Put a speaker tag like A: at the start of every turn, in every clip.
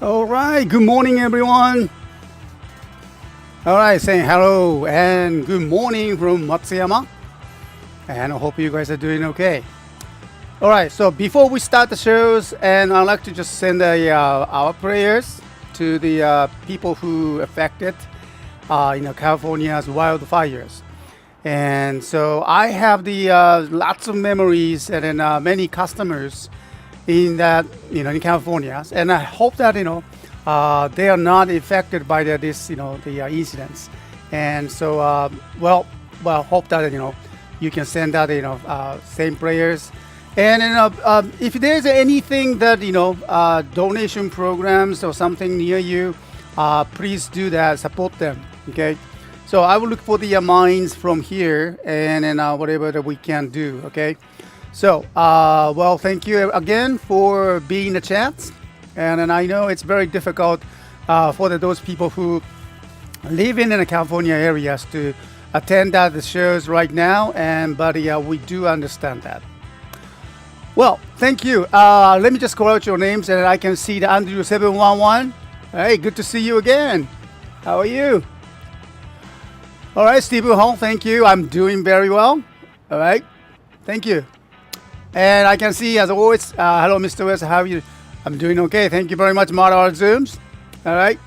A: All right, good morning, everyone. All right, saying hello and good morning from Matsuyama. And I hope you guys are doing okay. All right, so before we start the shows, and I'd like to just send our prayers to the people who affected, California's wildfires. And so I have the lots of memories and then, many customers in that in California, and I hope that they are not affected by this the incidents, and so hope that you can send out same prayers, and if there's anything that donation programs or something near you, please do that, support them. Okay, so I will look for the minds from here and whatever that we can do. Okay. So, thank you again for being in the chat. And I know it's very difficult for those people who live in the California areas to attend the shows right now. But we do understand that. Well, thank you. Let me just call out your names and I can see the Andrew 711. Hey, good to see you again. How are you? All right, Stephen Hall, thank you. I'm doing very well. All right, thank you. And I can see, as always, hello, Mr. West. How are you? I'm doing okay. Thank you very much, Mara Zooms. All right.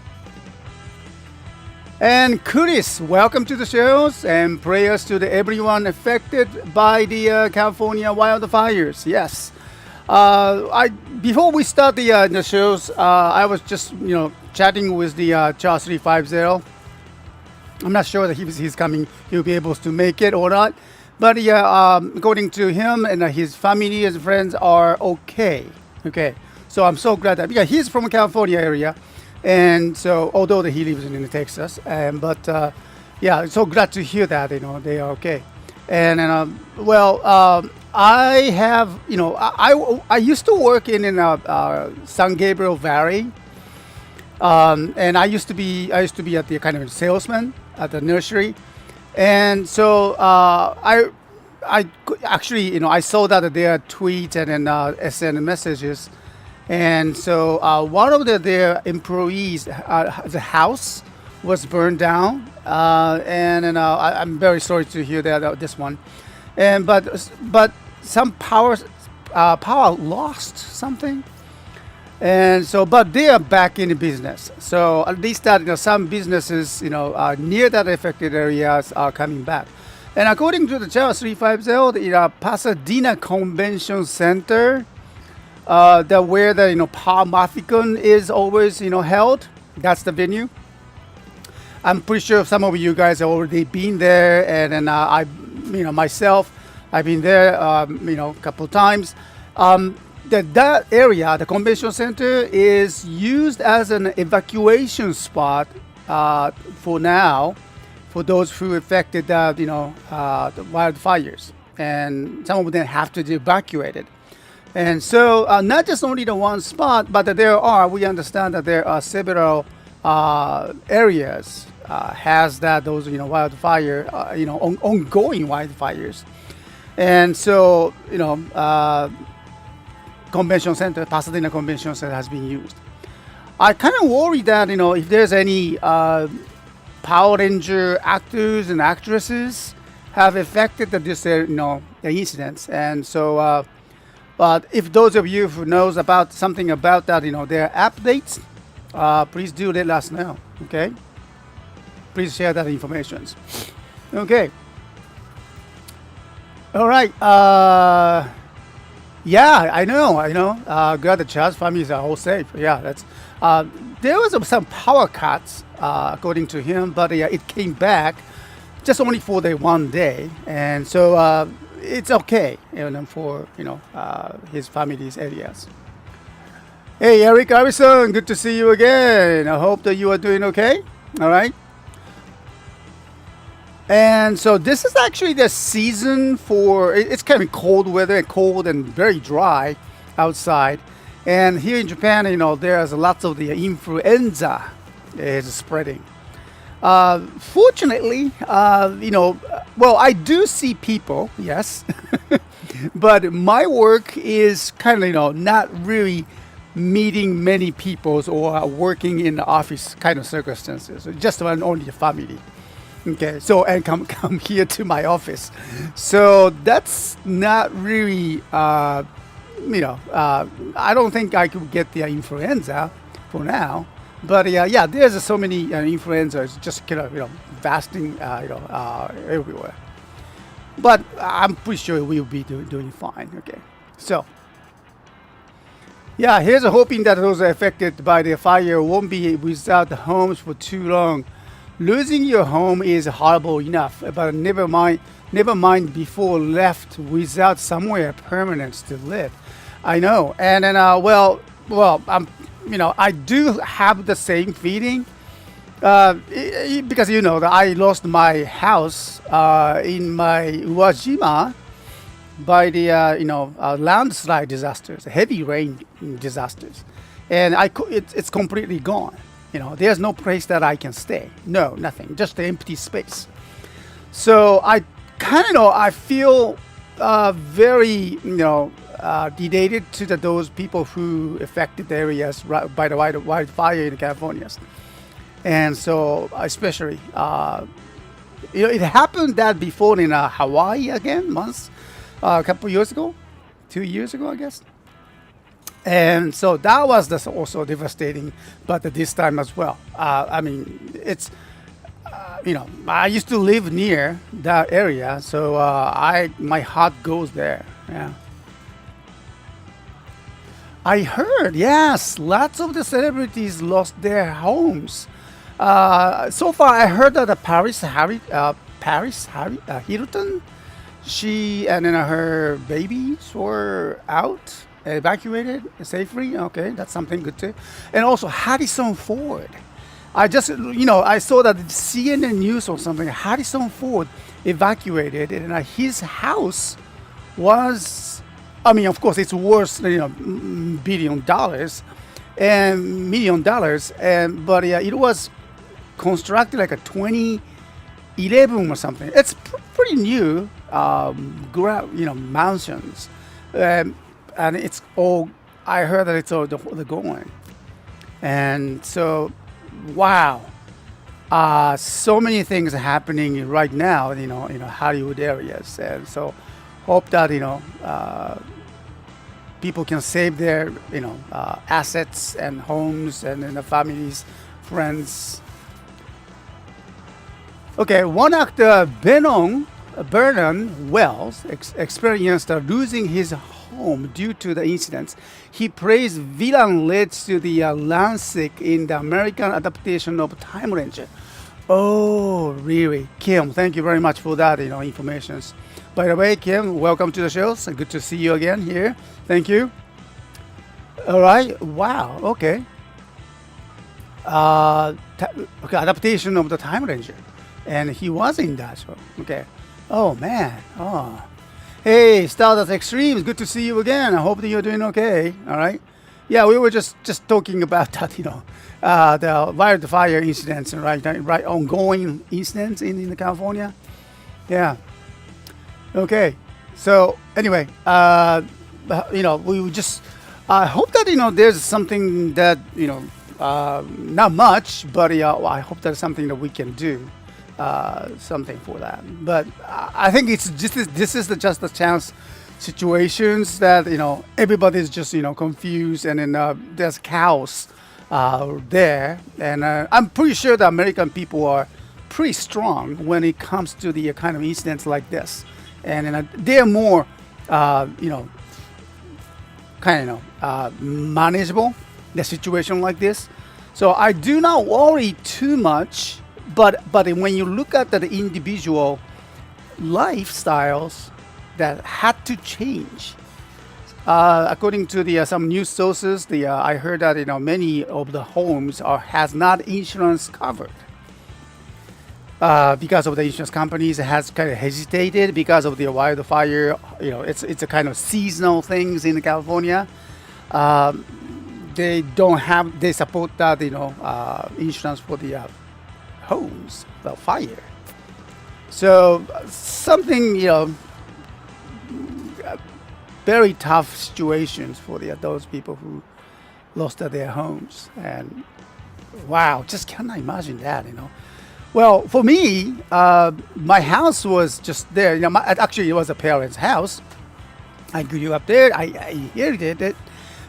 A: And Chris, welcome to the shows and prayers to everyone affected by the California wildfires. Yes. Before we start the shows, I was just chatting with the Charles 350. I'm not sure that he's coming. He'll be able to make it or not. But according to him and his family and friends are okay. Okay, so I'm so glad that because he's from California area, and so although he lives in Texas, so glad to hear that they are okay. And I have I used to work in San Gabriel Valley, and I used to be at the kind of salesman at the nursery. And so I actually I saw that their tweets and SN messages, and so one of their employees, the house was burned down, I'm very sorry to hear that this one, and but some power lost something. And so, but they are back in the business. So at least that some businesses, near that affected areas are coming back. And according to the Charles 350, the Pasadena Convention Center, where the Palmathicon is always held. That's the venue. I'm pretty sure some of you guys have already been there, and I, myself, I've been there, a couple of times. That area, the convention center, is used as an evacuation spot for now, for those who affected the wildfires, and some of them have to be evacuated. And so, not just only the one spot, but we understand that there are several areas has those wildfire, ongoing wildfires, and so Convention Center, Pasadena Convention Center has been used. I kind of worry that if there's any Power Ranger actors and actresses have affected the incidents, and so but if those of you who knows about something about that, their updates, please do let us know. Okay, please share that information. Okay. All right. Yeah, I know. Glad the Charles families are all safe. Yeah, that's. There was some power cuts, according to him, but it came back just only for the one day, and so it's okay, for his family's areas. Hey, Eric Harrison, good to see you again. I hope that you are doing okay. All right. And so this is actually the season for, it's kind of cold weather, cold and very dry outside. And here in Japan, there's lots of the influenza is spreading. Fortunately, I do see people, yes, but my work is kind of, not really meeting many people or working in the office kind of circumstances. Just only the family. Okay, so and come here to my office. So that's not really, I don't think I could get the influenza for now. But yeah, there's so many influenzas just vasting, everywhere. But I'm pretty sure we'll be doing fine. Okay, so yeah, here's hoping that those affected by the fire won't be without homes for too long. Losing your home is horrible enough, but never mind before left without somewhere permanent to live. I know, and then I do have the same feeling because that I lost my house in my Uwajima by the landslide disasters, heavy rain disasters, and it's completely gone. There's no place that I can stay. No, nothing, just the empty space. So I feel very related to those people who affected areas by the wildfire in California, and so especially it happened that before in Hawaii again once a couple years ago, 2 years ago I guess. And so that was also devastating, but this time as well. It's I used to live near that area, so my heart goes there. Yeah. I heard, yes, lots of the celebrities lost their homes. So far, I heard that Paris Hilton, she and then her babies were out, evacuated safely. Okay, that's something good too. And also Harrison Ford. I just, I saw that CNN news or something. Harrison Ford evacuated, and his house was, of course, it's worth, $1 billion and $1 million, but yeah, it was constructed like a 2011 or something. It's pretty new, mansions, and it's all. I heard that it's all the going, and so. Wow, so many things are happening right now, in Hollywood areas, and so hope that people can save their assets and homes and the families, friends. Okay, one actor Vernon Wells experienced losing his home due to the incidents. He praised villain led to the Lancet in the American adaptation of Time Ranger. Oh, really? Kim, thank you very much for that, information. By the way, Kim, welcome to the show. So good to see you again here. Thank you. All right. Wow. Okay. Okay, adaptation of the Time Ranger, and he was in that show. Okay. Oh man. Oh. Hey, Stardust Extremes, good to see you again. I hope that you're doing okay. All right. Yeah, we were just talking about that, the wildfire incidents, right, ongoing incidents in California. Yeah. Okay. So anyway, we just hope that there's something that not much, but I hope there's something that we can do. Something for that, but I think it's just this is just the chance situations that everybody's just confused, and then there's chaos there, and I'm pretty sure the American people are pretty strong when it comes to the kind of incidents like this, and they're more manageable the situation like this, so I do not worry too much. But when you look at the individual lifestyles that had to change, according to some news sources, I heard that many of the homes has not insurance covered because of the insurance companies has kind of hesitated because of the wildfire. It's a kind of seasonal things in California. They support that insurance for the homes, the fire. So something, very tough situations for those people who lost their homes. And wow, just cannot imagine that, Well, for me, my house was just there. Actually, it was a parent's house. I grew up there. I inherited it,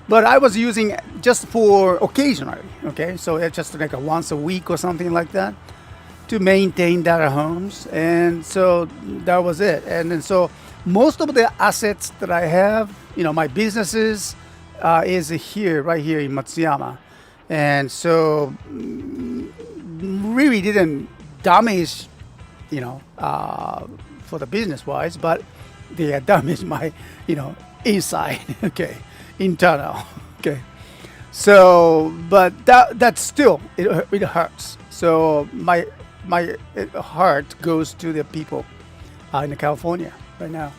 A: but I was using just for occasionally. Okay, so it's just like a once a week or something like that to maintain their homes, and so that was it. And then so most of the assets that I have, my businesses, is here, right here in Matsuyama, and so really didn't damage, for the business wise, but they damaged my, inside, okay, internal, okay. So, but that still it hurts. So my heart goes to the people in California right now.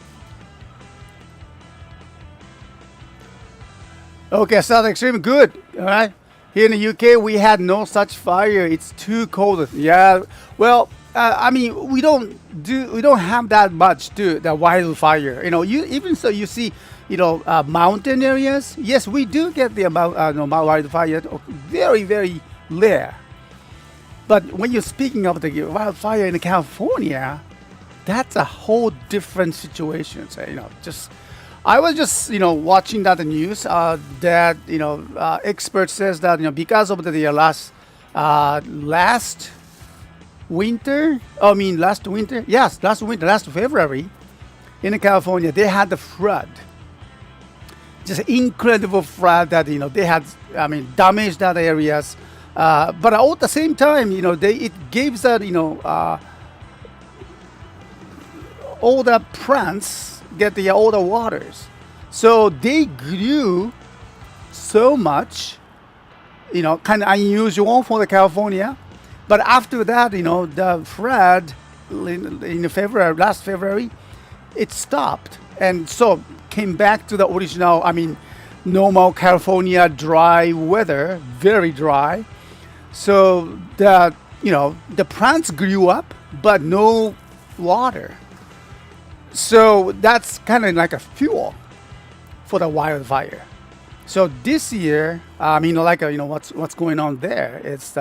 A: Okay, South Extreme, good. All right. Here in the UK, we had no such fire. It's too cold. Yeah. Well, I mean, we don't have that much to the wildfire. Even so, you see, mountain areas. Yes, we do get the wildfire. Very, very rare. But when you're speaking of the wildfire in California, that's a whole different situation. So, I was just, watching that news that, expert says that, because of the last winter, last February in California, they had the flood. Just incredible flood that, they had, damaged that areas. But at the same time, it gives that, all the plants get all the waters. So they grew so much, kind of unusual for the California. But after that, the flood in February, last February, it stopped. And so came back to the original, normal California dry weather, very dry. So the plants grew up, but no water. So that's kind of like a fuel for the wildfire. So this year, what's going on there? It's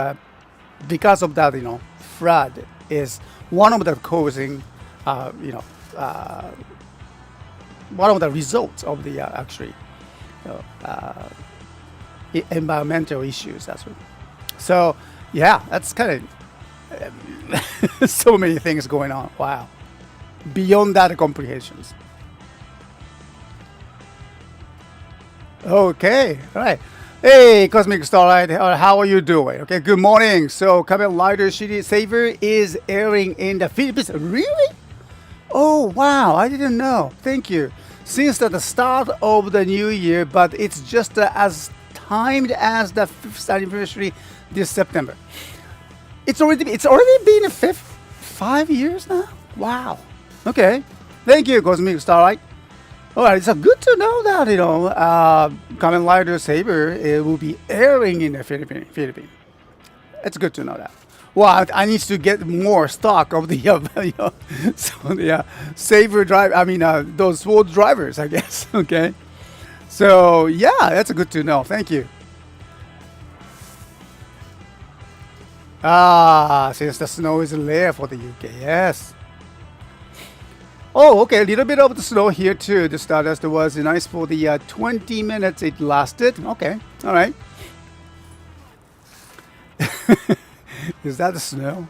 A: because of that, flood is one of the causing, one of the results of the environmental issues. That's what. So yeah, that's kind of so many things going on. Wow. Beyond that comprehensions. Okay, all right. Hey, Cosmic Starlight, how are you doing? Okay, good morning. So, Kamen Rider City Saver is airing in the Philippines. Really? Oh, wow, I didn't know. Thank you. Since the start of the new year, but it's just as timed as the 5th anniversary this September. It's already been 5 years now? Wow. Okay. Thank you, Cosmic Starlight. All right, it's good to know that, Kamen Rider Saber will be airing in the Philippines. It's good to know that. Well, I need to get more stock of the, Saber drive. Those sword drivers, I guess. Okay. So, yeah, that's good to know. Thank you. Since the snow is rare for the UK, yes. Oh, okay, a little bit of the snow here too. The Stardust was nice for the 20 minutes it lasted. Okay, all right. Is that the snow?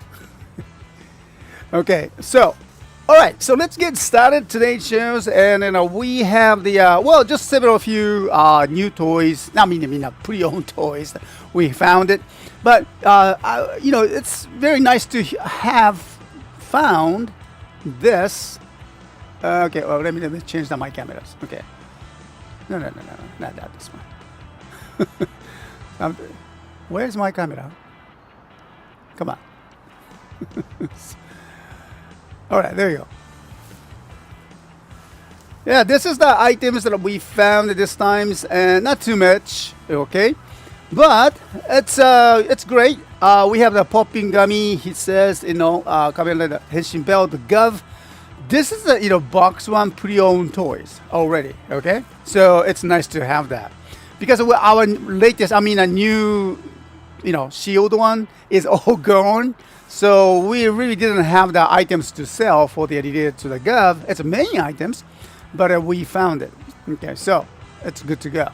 A: Okay, so, all right, so let's get started today's shows. And we have the, just several few new toys. Pre-owned toys. We found it. But, it's very nice to have found this. Okay, well, let me change my cameras. Okay. No, not that, this one. Where's my camera? Come on. All right, there you go. Yeah, this is the items that we found this times, and not too much, okay? But it's great. We have the popping gummy. He says, Kamen Rider Henshin belt, the Gavv. This is the box one pre-owned toys already. Okay, so it's nice to have that because our latest, I mean, a new, shield one is all gone. So we really didn't have the items to sell for the related to the Gavv. It's many items, but we found it. Okay, so it's good to go.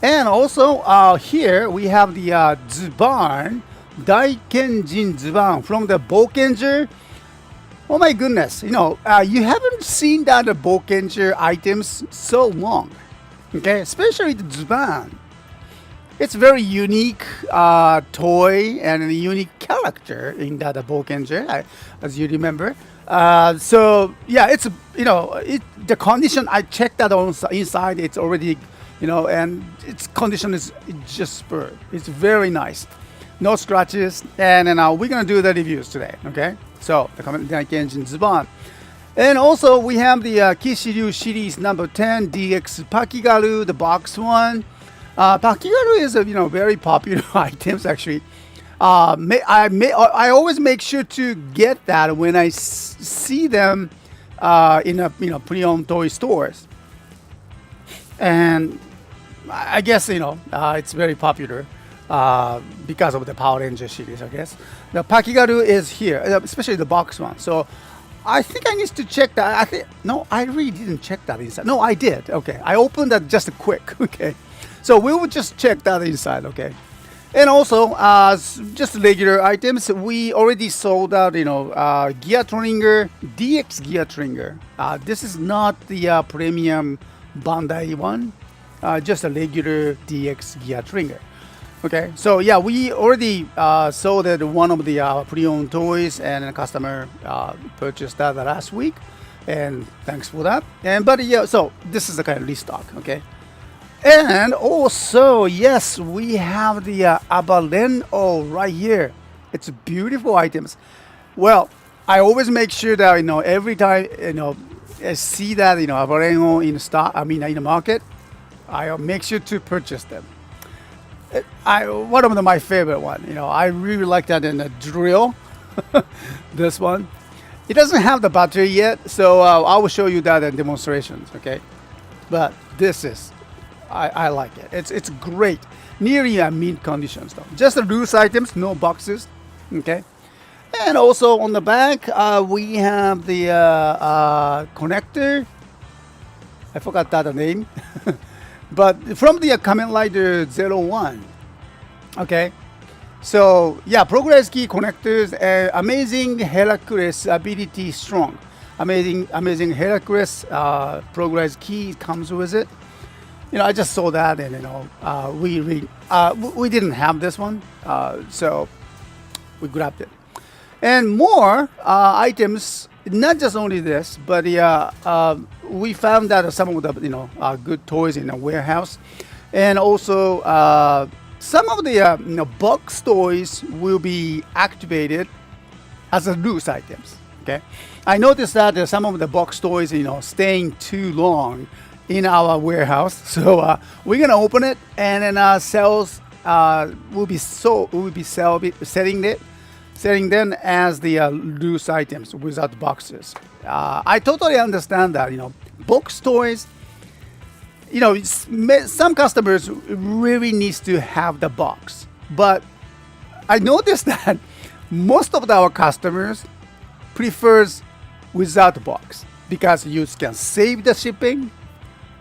A: And also here we have the Zubaan, Daikenjin Zubaan from the Bokenger. Oh my goodness, you haven't seen that the Bokenger items so long. Okay, especially the Zubaan. It's very unique toy and a unique character in that Bokenger, as you remember. So yeah, it's the condition. I checked that on inside. It's already, and its condition is just superb. It's very nice, no scratches, and we're gonna do the reviews today. Okay, so the Daikenjin Zubaan. And also we have the Kishiryu series number 10 DX Pakigaru, the box one. Pakigaru is a very popular items actually. I always make sure to get that when I see them in a pre-owned toy stores. And I guess it's very popular because of the Power Ranger series. I guess the Pakigaru is here, especially the box one. So I think I need to check that. I really didn't check that inside. No, I did. Okay, I opened that just quick. Okay, so we will just check that inside. Okay, and also just regular items. We already sold out. Gear Tringer, DX Gear Tringer. This is not the premium Bandai one. Just a regular DX Gear Tringer. Okay, so yeah, we already sold one of the pre-owned toys, and a customer purchased that last week, and thanks for that. But yeah, so this is the kind of restock. Okay, and also yes, we have the Abaren-Oh right here. It's beautiful items. Well, I always make sure that every time I see that Abaren-Oh in stock, I mean in the market, I make sure to purchase them. One of my favorite one. I really like that in the drill. This one, it doesn't have the battery yet, so I will show you that in demonstrations. Okay, but this is, I like it. It's great. Nearly a mint condition though. Just the loose items, no boxes. Okay, and also on the back we have the connector. I forgot that name. But from the Kamen Rider 01, okay, so yeah, progress key connectors, amazing Heracles ability strong, amazing Heracles progress key comes with it. I just saw that, and we didn't have this one, so we grabbed it, and more items. Not just only this, but we found that some of the good toys in the warehouse, and also some of the box toys will be activated as a loose items. Okay, I noticed that some of the box toys staying too long in our warehouse, so we're gonna open it, and then sales will be selling them as the loose items without boxes. I totally understand that box toys. Some customers really needs to have the box, but I noticed that most of our customers prefers without the box because you can save the shipping.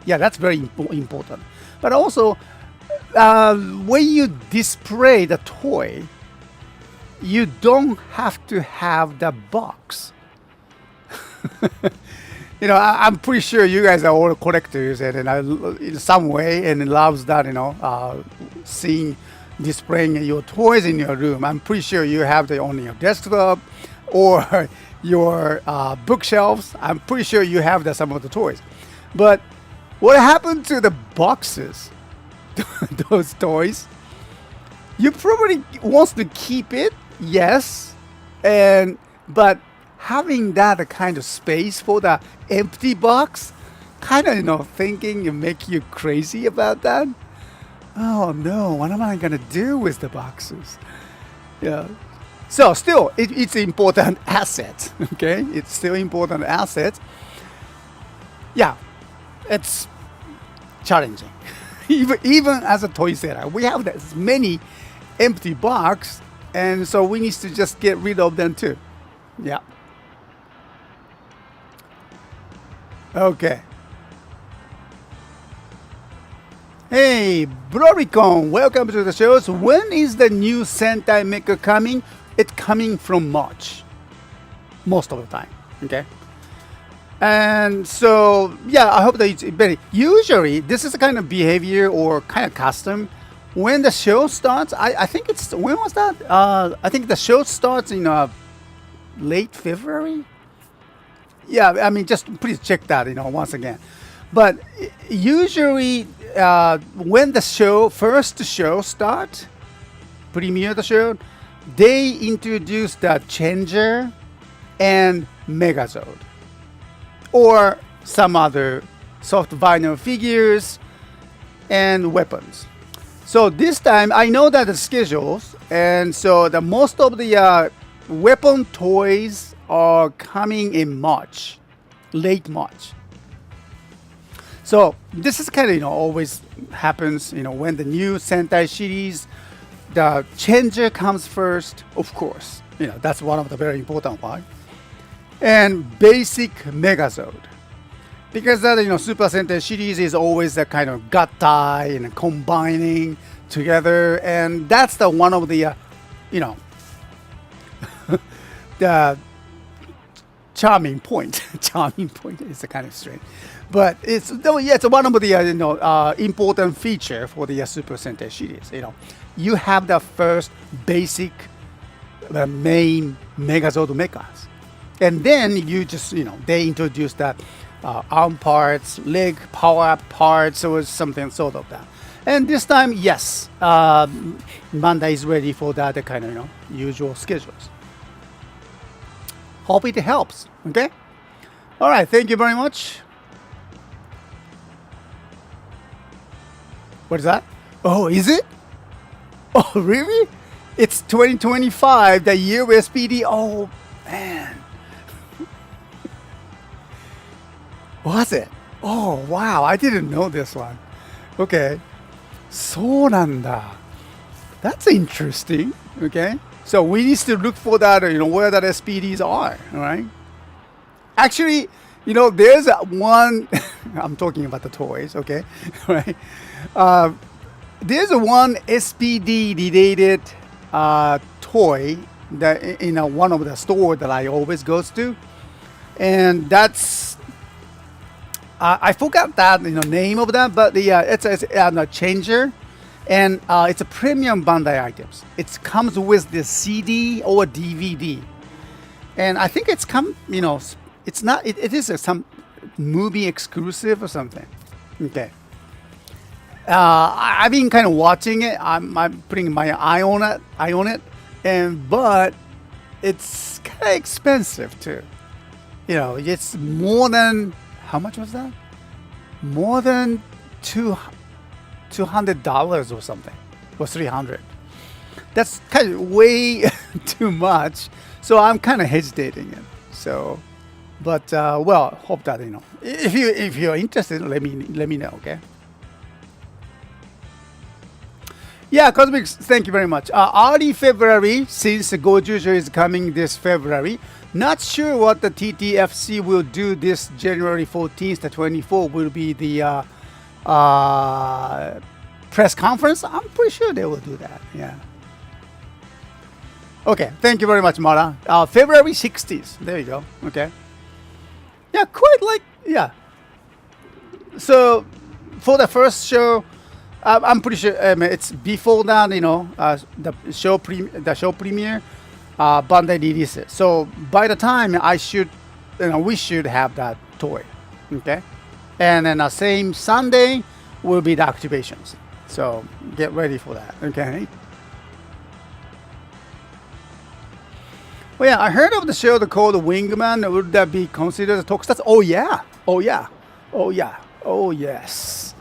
A: Yeah, that's very important. But also, when you display the toy, you don't have to have the box. I'm pretty sure you guys are all collectors, and in some way, and loves that. Seeing displaying your toys in your room. I'm pretty sure you have them on your desktop or your bookshelves. I'm pretty sure you have some of the toys. But what happened to the boxes? Those toys? You probably wants to keep it. Yes, but having that kind of space for the empty box, kind of thinking and make you crazy about that. Oh no, what am I gonna do with the boxes? Yeah. So still, it's important asset. Okay, it's still important asset. Yeah, it's challenging. even as a toy seller, we have this many empty box, and so we need to just get rid of them too. Yeah. Okay. Hey, Broricon, welcome to the show. So when is the new Sentai Mecha coming? It's coming from March, most of the time. Okay. And so, yeah, I hope that it's better. Usually, this is a kind of behavior or kind of custom. When the show starts, I think it's, when was that? I think the show starts in late February. Yeah, I mean, just please check that, once again. But usually, when the first show starts, premiere the show, they introduce the Changer and Megazord, or some other soft vinyl figures and weapons. So this time, I know that the schedules, and so the most of the weapon toys are coming in March, late March. So this is kind of always happens when the new Sentai series, the Changer comes first, of course. That's one of the very important one. And basic Megazord, because that Super Sentai series is always a kind of gattai and combining together, and that's the one of the the charming point. Charming point is a kind of strange, but it's one of the important feature for the Super Sentai series. You have the first basic main Megazord mechas. And then you just, they introduce that arm parts, leg power-up parts, or something sort of that. And this time, yes, Bandai is ready for that kind of, usual schedules. Hope it helps, okay? All right, thank you very much. What is that? Oh, is it? Oh, really? It's 2025, the year of SPD. Oh, man. Was it? Oh, wow. I didn't know this one. Okay. そうなんだ. That's interesting. Okay. So we need to look for that, where that SPDs are. All right. Actually, there's one, I'm talking about the toys. Okay. Right. There's one SPD related toy that in one of the stores that I always goes to. And that's, I forgot that name of that, but it's a Changer, and it's a premium Bandai items. It comes with the CD or DVD, and I think it's it's not. It is some movie exclusive or something. Okay. I've been kind of watching it. I'm putting my eye on it, but it's kind of expensive too. It's more than. How much was that? More than $200 or something, or $300. That's kind of way too much. So I'm kind of hesitating it. So, but well, hope that if you're interested, let me know. Okay. Yeah, Cosmics, thank you very much. Early February, since Gojujo is coming this February. Not sure what the TTFC will do this January 14th to 24th will be the press conference. I'm pretty sure they will do that. Yeah. Okay. Thank you very much, Mara. February 60th. There you go. Okay. Yeah, yeah. So for the first show, I'm pretty sure it's before that, the show premiere. Bandai release it. So by the time we should have that toy, okay? And then the same Sunday will be the activations. So get ready for that, okay? Well, yeah, I heard of the show called Wingman. Would that be considered a tokusatsu? Oh yeah, oh yeah, oh yeah, oh yes.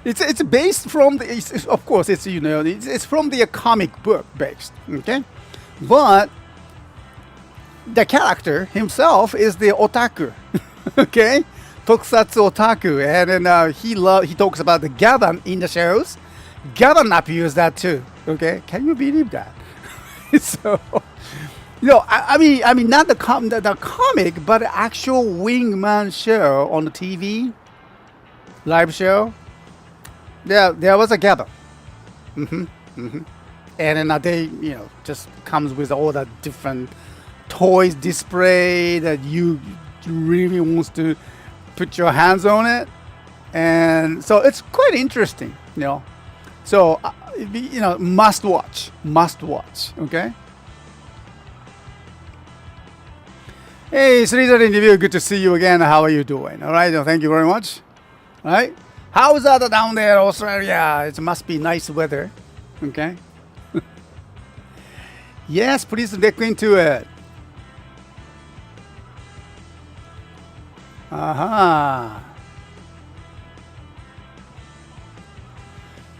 A: It's based from of course it's it's from the comic book based, okay? But the character himself is the otaku, okay? tokusatsu otaku, and then he talks about the Gavv in the shows. Gavv appears that too. Okay, can you believe that? So, I mean, not the comic, but the actual Wingman show on the TV, live show. There was a Gavv. And then they, just comes with all the different toys display that you really wants to put your hands on it, and so it's quite interesting, So, must watch. Okay. Hey, Sridhar interview. Good to see you again. How are you doing? All right. Thank you very much. All right. How's that down there, Australia? It must be nice weather. Okay. Yes, please look into it.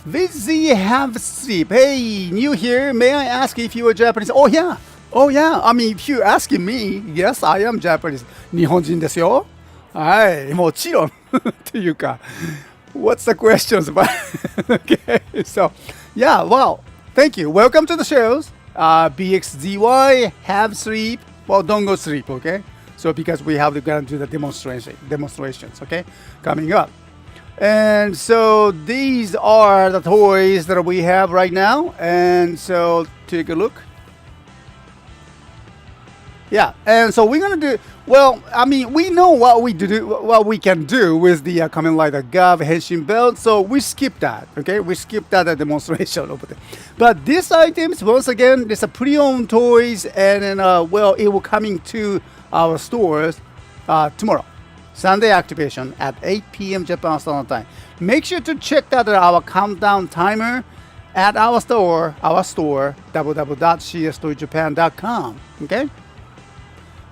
A: Vizzy have sleep. Hey, new here. May I ask if you are Japanese? Oh yeah. I mean, if you asking me, yes, I am Japanese. 日本人ですよ。はい、もちろんというか。What's the questions about? Okay, so yeah, well, thank you. Welcome to the shows. BXZY have sleep. Well, don't go sleep, okay? So because we have to go and do the demonstrations, okay, coming up. And so these are the toys that we have right now. And so take a look. Yeah, and so we're gonna do. Well, I mean, we know what we can do with the coming like the Gavv Henshin belt. So we skip that. Okay, we skip that demonstration over there. But these items, once again, these are pre-owned toys, and then well, it will coming to our stores tomorrow, Sunday activation at 8 p.m. Japan Standard Time. Make sure to check that our countdown timer at our store www.CSTOYJapan.com. Okay.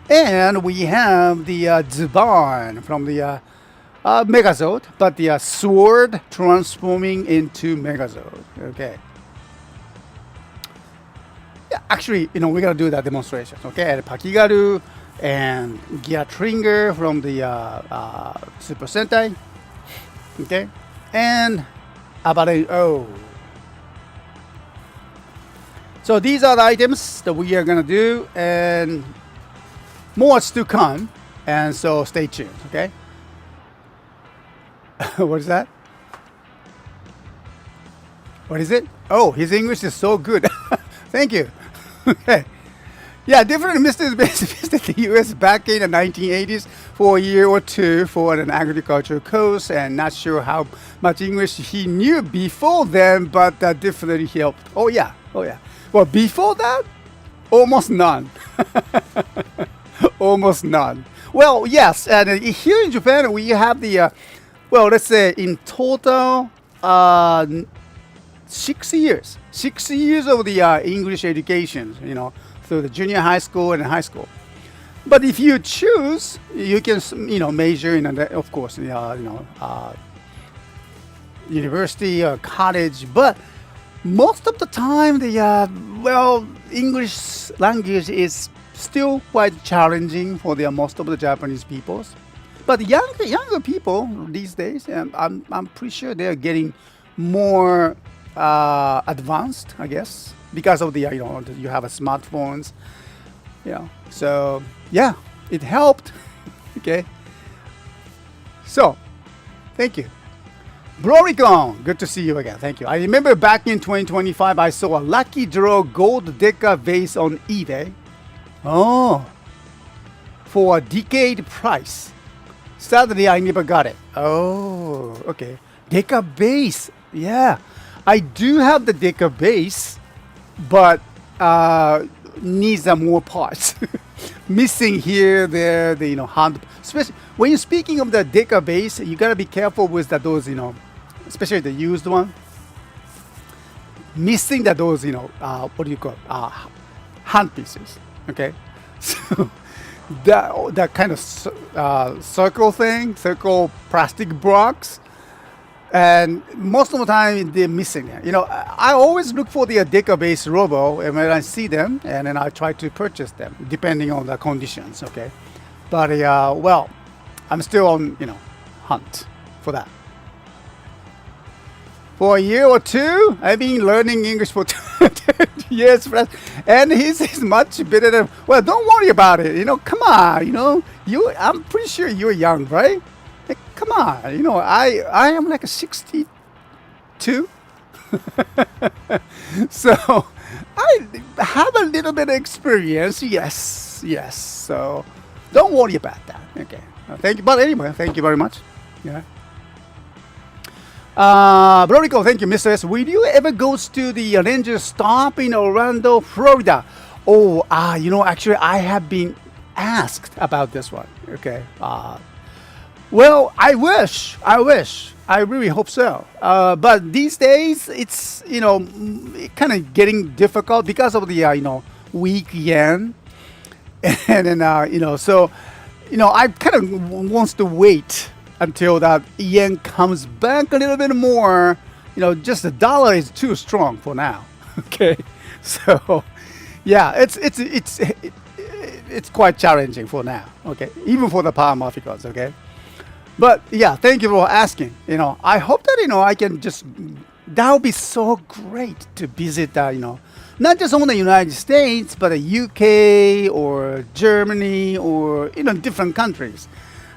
A: And we have the Zubaan from the Megazord, but the sword transforming into Megazord. Okay. Yeah, actually, we're gonna do that demonstration. Okay, and Pakigaru and Geatringer from the Super Sentai. Okay, and Abaren-Oh. So these are the items that we are gonna do, and more to come, and so stay tuned, okay? What is that? What is it? Oh, his English is so good. Thank you. Okay. Yeah, different Mr. visited the U.S. back in the 1980s for a year or two for an agricultural course, and not sure how much English he knew before then, but that definitely helped. Oh, yeah. Well, before that, almost none. Almost none. Well, yes, and here in Japan we have the, well, let's say in total, 6 years. 6 years of the English education, through the junior high school and high school. But if you choose, you can, major in, of course, university or college. But most of the time, the English language is still quite challenging for most of the Japanese peoples. But younger people these days, I'm pretty sure they're getting more advanced, I guess, because of the you have smartphones, So yeah, it helped. Okay. So, thank you. Broricon, good to see you again. Thank you. I remember back in 2025, I saw a lucky draw gold Deca vase on eBay. Oh, for a decade price. Sadly, I never got it. Oh, okay. Deca base. Yeah, I do have the Deca base, but needs more parts. Missing here, there, hand. Especially when you're speaking of the Deca base, you gotta be careful with those, especially the used one. Missing those, what do you call it? Hand pieces. Okay, so that kind of circle plastic box, and most of the time they're missing it. I always look for the Deca base robo, and when I see them, and then I try to purchase them depending on the conditions. Okay, but well, I'm still on, hunt for that. For a year or two, I've been learning English for 10 years, and he's much better than. Well, don't worry about it. Come on. I'm pretty sure you're young, right? Like, come on. I am like a 62. So I have a little bit of experience. Yes. So don't worry about that. Okay. Thank you. But anyway, thank you very much. Yeah. Brorico, thank you, Mr. S. Will you ever go to the Ranger stop in Orlando, Florida? Oh, actually, I have been asked about this one. Okay. Well, I wish. I really hope so. But these days, it's, kind of getting difficult because of the, weak yen. And then, so, I kind of wants to wait until that yen comes back a little bit more. Just the dollar is too strong for now. Okay. So, yeah, it's quite challenging for now. Okay. Even for the power markets. Okay. But yeah, thank you for asking. I hope that I can just. That would be so great to visit. Not just on the United States, but the UK or Germany or different countries,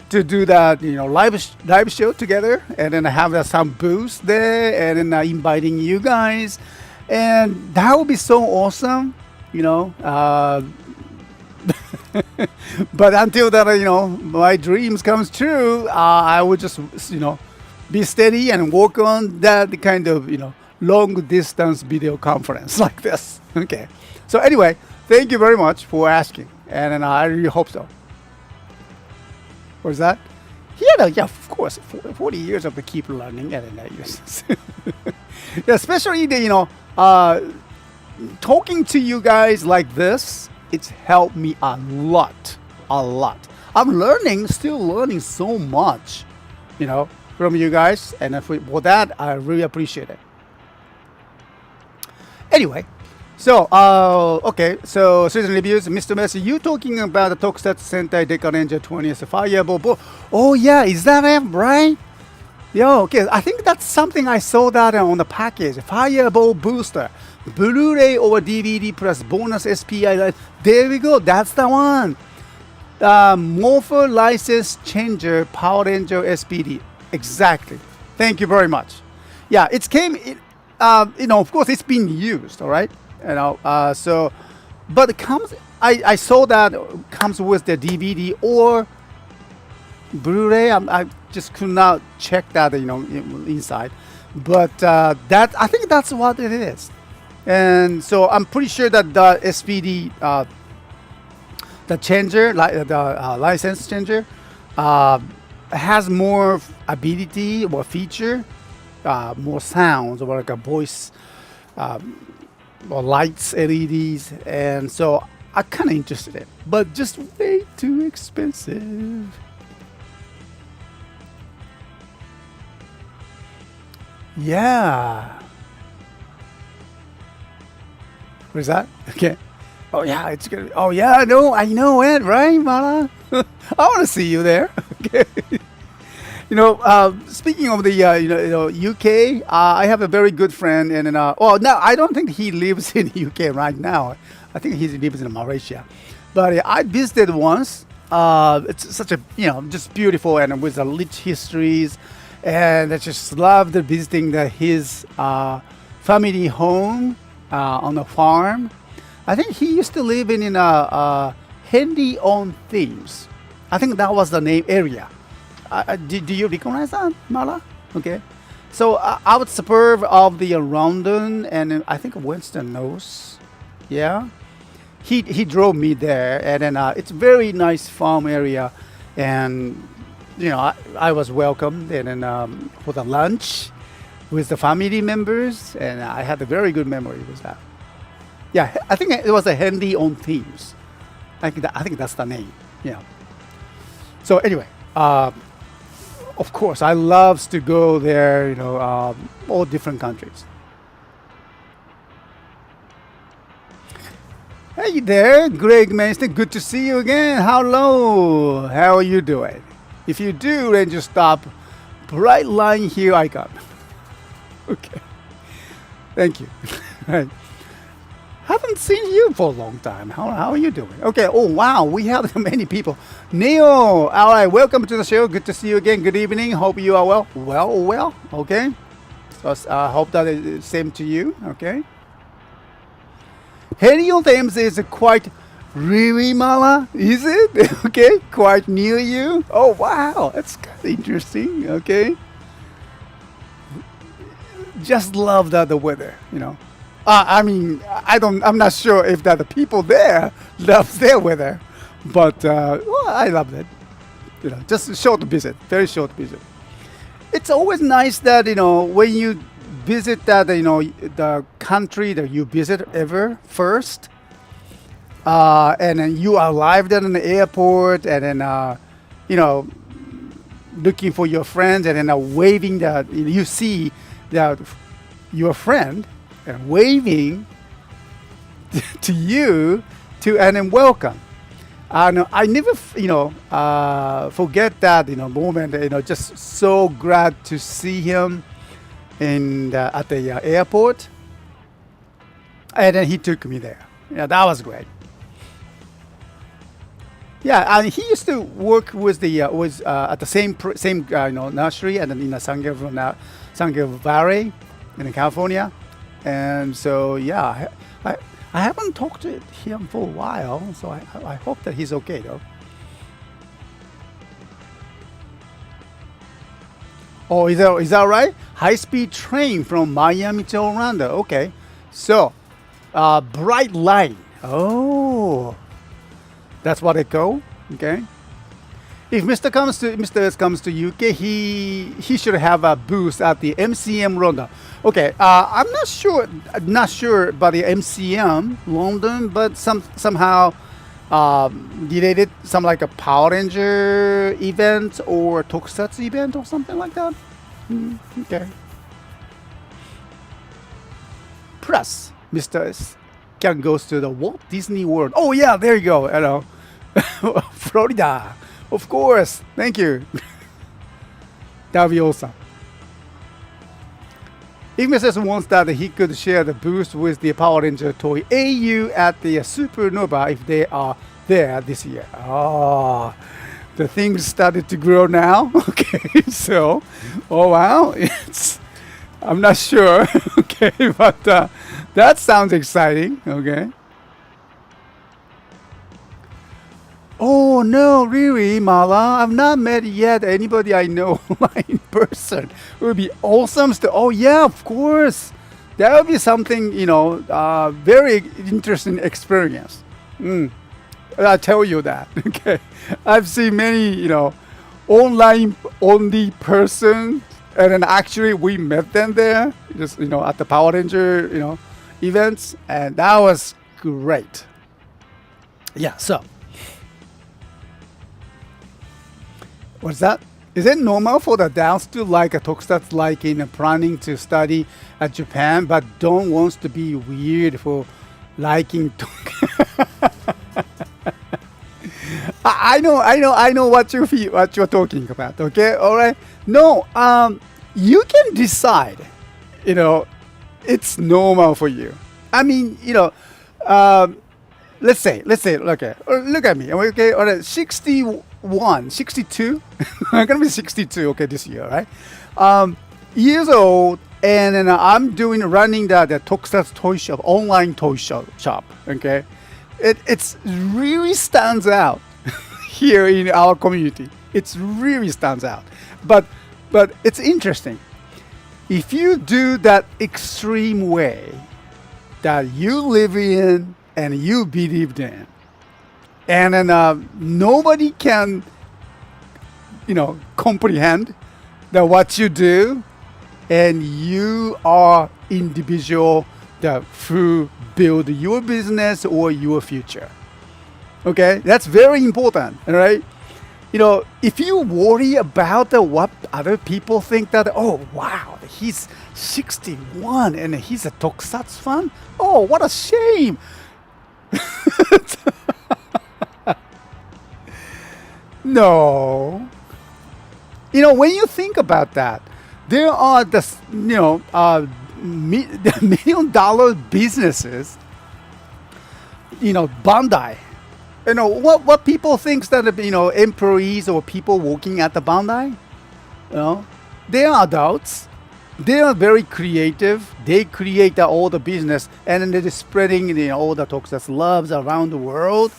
A: to do that live show together, and then have some booths there, and then inviting you guys, and that would be so awesome. But until that, my dreams comes true, I would just, be steady and work on that kind of, long distance video conference like this. Okay. So anyway, thank you very much for asking, and I really hope so. What is that? Yeah, of course. 40 years of the keep learning, and then yeah, especially the, talking to you guys like this. It's helped me a lot. I'm still learning so much, from you guys. And for that, I really appreciate it. Anyway, so, okay. So, season reviews. Mr. Messi, you talking about the Tokusatsu Sentai Deca Ranger 20th Fireball. Oh, yeah. Is that it, right? Yeah, okay. I think that's something I saw that on the package. Fireball Booster. Blu-ray or DVD plus bonus SPI. There we go. That's the one. Morpher License Changer Power Ranger SPD. Exactly. Thank you very much. Yeah, it came. Of course, it's been used. All right. So, but it comes. I saw that comes with the DVD or Blu-ray. I just could not check that. Inside. But that I think that's what it is. And so I'm pretty sure that the SPD, the changer, the license changer, has more ability or feature, more sounds or like a voice, or lights, LEDs, and so I'm kind of interested in it, but just way too expensive. Yeah. What is that? Okay. Oh yeah, it's gonna. Oh yeah, I know it, right, Mala? I want to see you there. Okay. Speaking of the UK, I have a very good friend, and no, I don't think he lives in UK right now. I think he lives in Malaysia, but I visited once. It's such a just beautiful and with a rich histories, and I just loved visiting his family home. On a farm. I think he used to live in Henry-on Thames. I think that was the name area. Do you recognize that, Mala? Okay. So out suburb of the London, and I think Winston knows. Yeah. He drove me there, and then it's very nice farm area, and I was welcomed, and then for the lunch with the family members, and I had a very good memory with that. Yeah, I think it was a Henry-on Thames. I think that's the name. Yeah. So anyway, of course, I loves to go there. All different countries. Hey there, Greg Mason. Good to see you again. Hello. How are you doing? If you do, then just stop. Bright line here icon. Okay. Thank you. Right. Haven't seen you for a long time. How are you doing? Okay. Oh, wow. We have many people. Neo. All right. Welcome to the show. Good to see you again. Good evening. Hope you are well. Well. Okay. So I hope that is same to you. Okay. Helio Thames is quite really, Mala? Is it? Okay. Quite near you. Oh, wow. That's kind of interesting. Okay. Just love the weather, you know. I mean, I'm not sure if that the people there love their weather, but well, I love it. You know, just a short visit, very short visit. It's always nice that, you know, when you visit that, you know, the country that you visit ever first, and then you arrived at an airport, and then you know, looking for your friends, and then waving that you see that your friend and waving to you and then welcome. I never, you know, forget that, you know, moment. You know, just so glad to see him at the airport, and then he took me there. Yeah, that was great. Yeah, and he used to work with the at the same you know, nursery, and then in the San Gavv Valley in California. And so, yeah, I haven't talked to him for a while, so I hope that he's okay, though. Oh, is that right? High-speed train from Miami to Orlando. Okay. So, bright line. Oh, that's what it go. Okay. If Mr. S comes to UK, he should have a booth at the MCM London. Okay, I'm not sure about the MCM London, but somehow related, some like a Power Ranger event or tokusatsu event or something like that. Okay. Plus, Mr. S can go to the Walt Disney World. Oh yeah, there you go. Hello, Florida. Of course. Thank you. That would be awesome. If Mrs. wants that, he could share the booth with the Power Ranger toy AU at the Supernova if they are there this year. Oh, the things started to grow now. Okay, so, oh wow, I'm not sure. Okay, but that sounds exciting. Okay. Oh no, really, Mala? I've not met yet anybody I know in person. It would be awesome. Oh yeah, of course. That would be something, you know, very interesting experience. I tell you that. Okay, I've seen many, you know, online only person, and then actually we met them there, just, you know, at the Power Ranger, you know, events, and that was great. Yeah, so. What's that? Is it normal for the dance to like a tokusatsu like in planning to study at Japan, but don't wants to be weird for liking I know what you feel, what you're talking about. Okay, all right. No, you can decide. You know, it's normal for you. I mean, you know, let's say, okay, look at me. Okay, all right, 62. I'm gonna be 62. Okay, this year, right? Years old, and then I'm running the tokusatsu toy shop, online toy shop. Okay, it's really stands out here in our community. It's really stands out, but it's interesting. If you do that extreme way that you live in and you believed in, and then nobody can, you know, comprehend that what you do, and you are individual that who build your business or your future. Okay, that's very important, right? You know, if you worry about what other people think, that, oh wow, he's 61 and he's a tokusatsu fan. Oh, what a shame. No, When you think about that, there are the $1 million businesses. Bandai. What people think that employees or people working at the Bandai, they are adults. They are very creative. They create all the business, and then they're spreading all the tokusatsu loves around the world,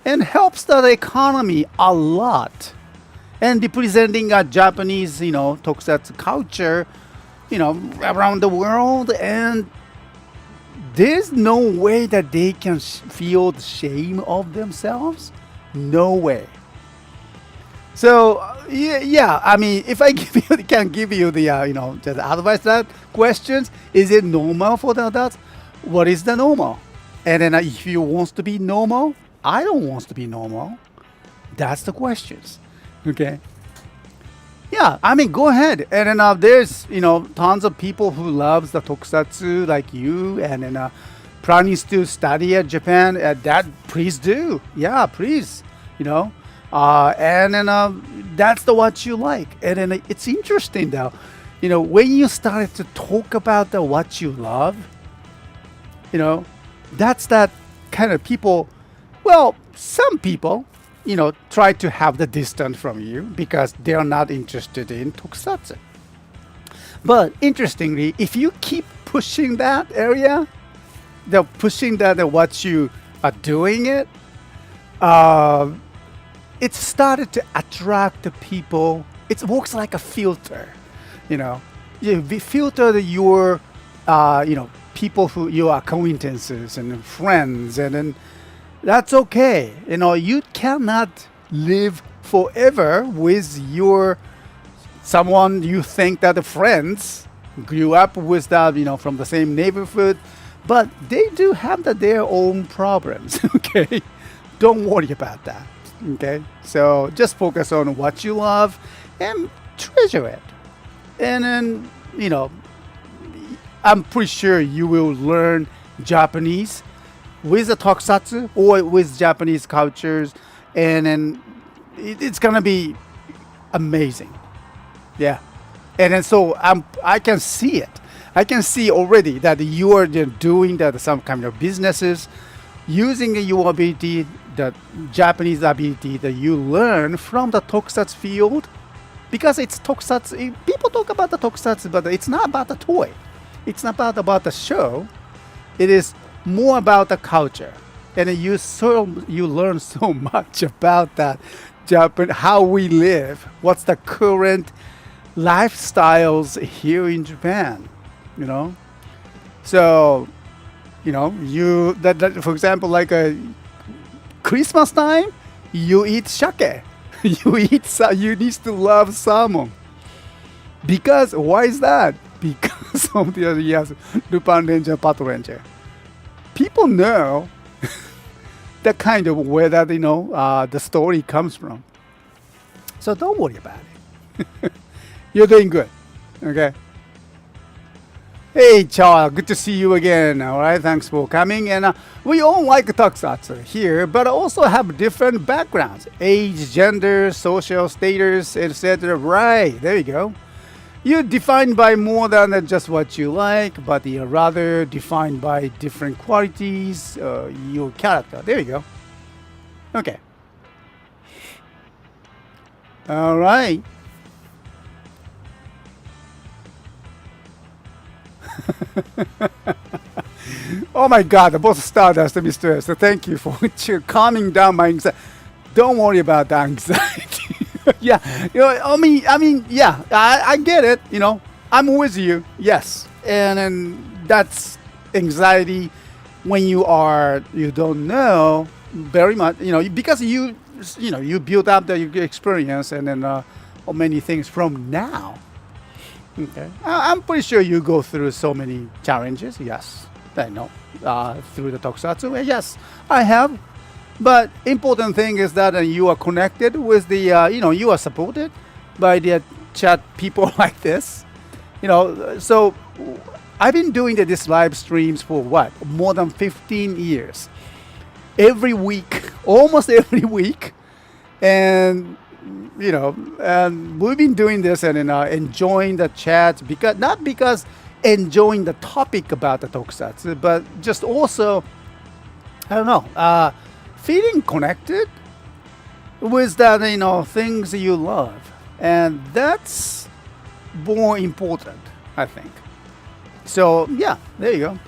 A: and helps the economy a lot, and representing a Japanese tokusatsu culture, around the world. And there's no way that they can feel the shame of themselves. No way. So yeah, I mean, if I can give you the just advice, that questions, is it normal for the adults? What is the normal? And then if you want to be normal, I don't want to be normal. That's the questions. Okay. Yeah, I mean, go ahead. And then there's tons of people who loves the tokusatsu like you, and then planning to study at Japan. That please do. Yeah, please. And then that's what you like. And then it's interesting though, when you started to talk about what you love, that's that kind of people. Well, some people, try to have the distance from you because they are not interested in tokusatsu. But interestingly, if you keep pushing that area, pushing that what you are doing it started to attract the people. It works like a filter, You filter your, people who your acquaintances and friends, and then that's okay. You cannot live forever with someone you think that the friends grew up with that, from the same neighborhood, but they do have their own problems. Okay, don't worry about that. Okay, so just focus on what you love and treasure it. And then, I'm pretty sure you will learn Japanese with the tokusatsu or with Japanese cultures, and then it's gonna be amazing. Yeah, and then so I can see it. I can see already that you are doing some kind of businesses using your ability, the Japanese ability that you learn from the tokusatsu field, because it's tokusatsu. People talk about the tokusatsu, but it's not about the toy. It's not about the show. It is more about the culture, and you learn so much about that Japan, how we live, what's the current lifestyles here in Japan. So for example, like a Christmas time, you eat sake. You need to love salmon. Because why is that? Because of the Lupin Ranger, Pato Ranger. People know the kind of where that the story comes from. So don't worry about it. You're doing good. Okay. Hey, Cha, good to see you again. All right, thanks for coming. And we all like tokusatsu here, but also have different backgrounds, age, gender, social status, etc. Right, there you go. You're defined by more than just what you like, but you're rather defined by different qualities, your character. There you go. Okay. All right. Oh my God, the both Stardust and Mr. So thank you for calming down my anxiety. Don't worry about the anxiety. Yeah, I mean, yeah, I get it. I'm with you. Yes, and then that's anxiety when you don't know very much. Because you build up the experience, and then many things from now. Okay, I'm pretty sure you go through so many challenges. Yes, I know through the tokusatsu. Yes, I have. But important thing is that you are connected with the, you are supported by the chat people like this. So I've been doing this live streams for more than 15 years. Every week, almost every week. And and we've been doing this and enjoying the chat because not because enjoying the topic about the tokusatsu, but just also I don't know, feeling connected with that things you love, and that's more important, I think. So yeah, there you go.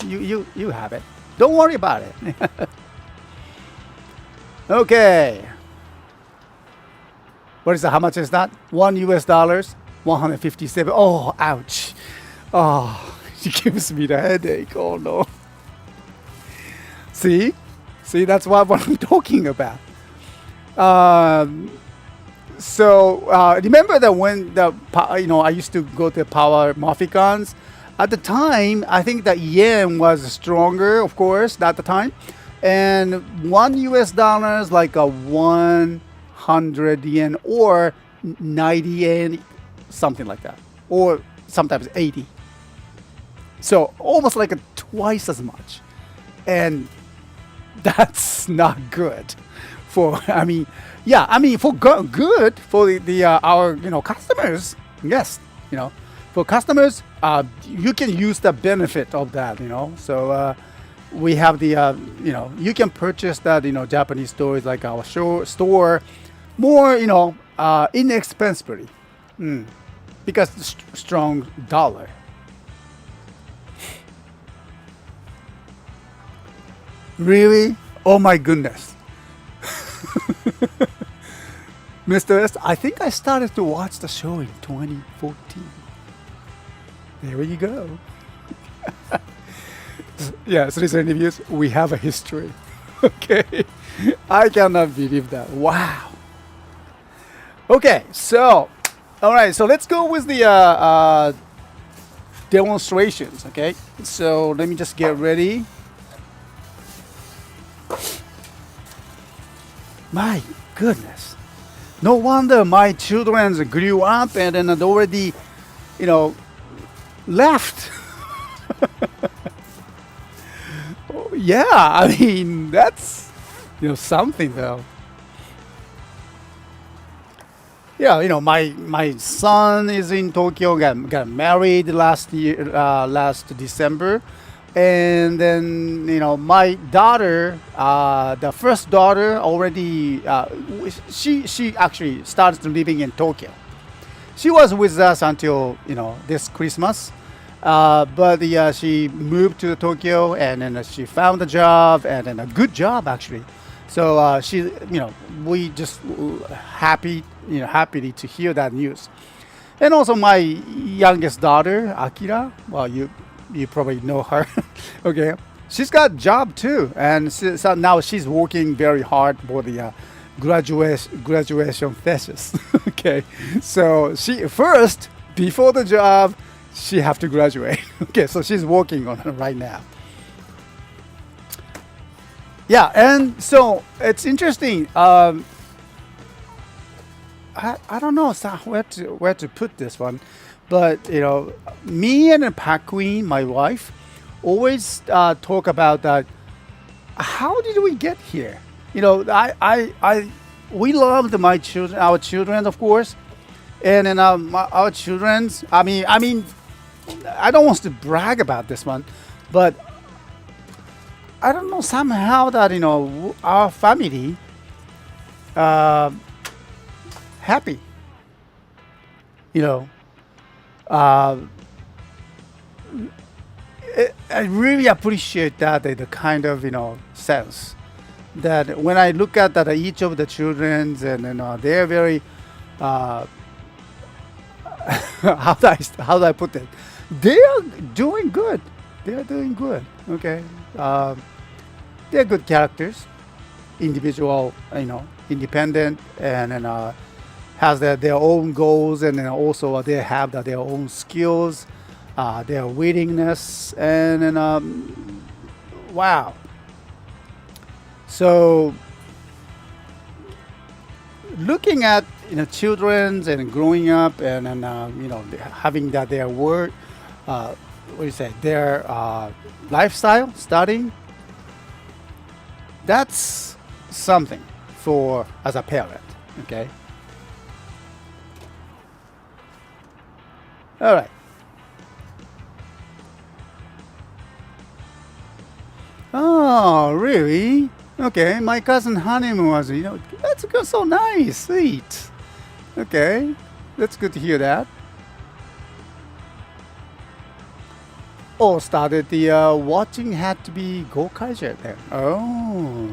A: You have it. Don't worry about it. Okay. What is that? How much is that? $1, 157. Oh, ouch. Oh, it gives me the headache. Oh no. See, that's what I'm talking about. Remember that when I used to go to Power Moficons. At the time, I think the yen was stronger, of course, at the time. And $1 is like a 100 yen or 90 yen, something like that. Or sometimes 80. So almost like twice as much. And that's not good for, for good for our, customers. Yes, for customers, you can use the benefit of that, So we have the, you can purchase that, Japanese stores like our store more, inexpensively because strong dollar. Really? Oh my goodness. Mr. S, I think I started to watch the show in 2014. There you go. Yeah, citizen reviews, we have a history. Okay. I cannot believe that. Wow. Okay, so, all right, so let's go with the demonstrations, okay? So let me just get ready. My goodness. No wonder my children grew up and then had already, left. Yeah, I mean, that's, something though. Yeah, my son is in Tokyo, got married last December. And then, my daughter, the first daughter already, she actually started living in Tokyo. She was with us until, this Christmas. But she moved to Tokyo and then she found a job and then a good job actually. So she, we just happy to hear that news. And also my youngest daughter, Akira, well, you probably know her. Okay, she's got a job too, and so now she's working very hard for the graduation thesis. Okay, so she first before the job she have to graduate. Okay, so she's working on it right now. Yeah, and so it's interesting. I don't know where to put this one. But, me and Pat Queen, my wife, always talk about that. How did we get here? We loved our children, of course. And then our children's, I mean, I don't want to brag about this one, but I don't know, somehow that, our family, happy, I really appreciate that the kind of sense that when I look at that each of the childrens and they're very how do I put it? They are doing good. Okay, they're good characters, individual, independent, and has their own goals, and then also they have their own skills, their willingness, and wow. So looking at children and growing up and having their work, their lifestyle, studying, that's something for as a parent. Okay. All right. Oh, really? Okay, my cousin honeymoon was, that's good, so nice, sweet. Okay, that's good to hear that. Oh, started the watching had to be Gokaiger then. Oh.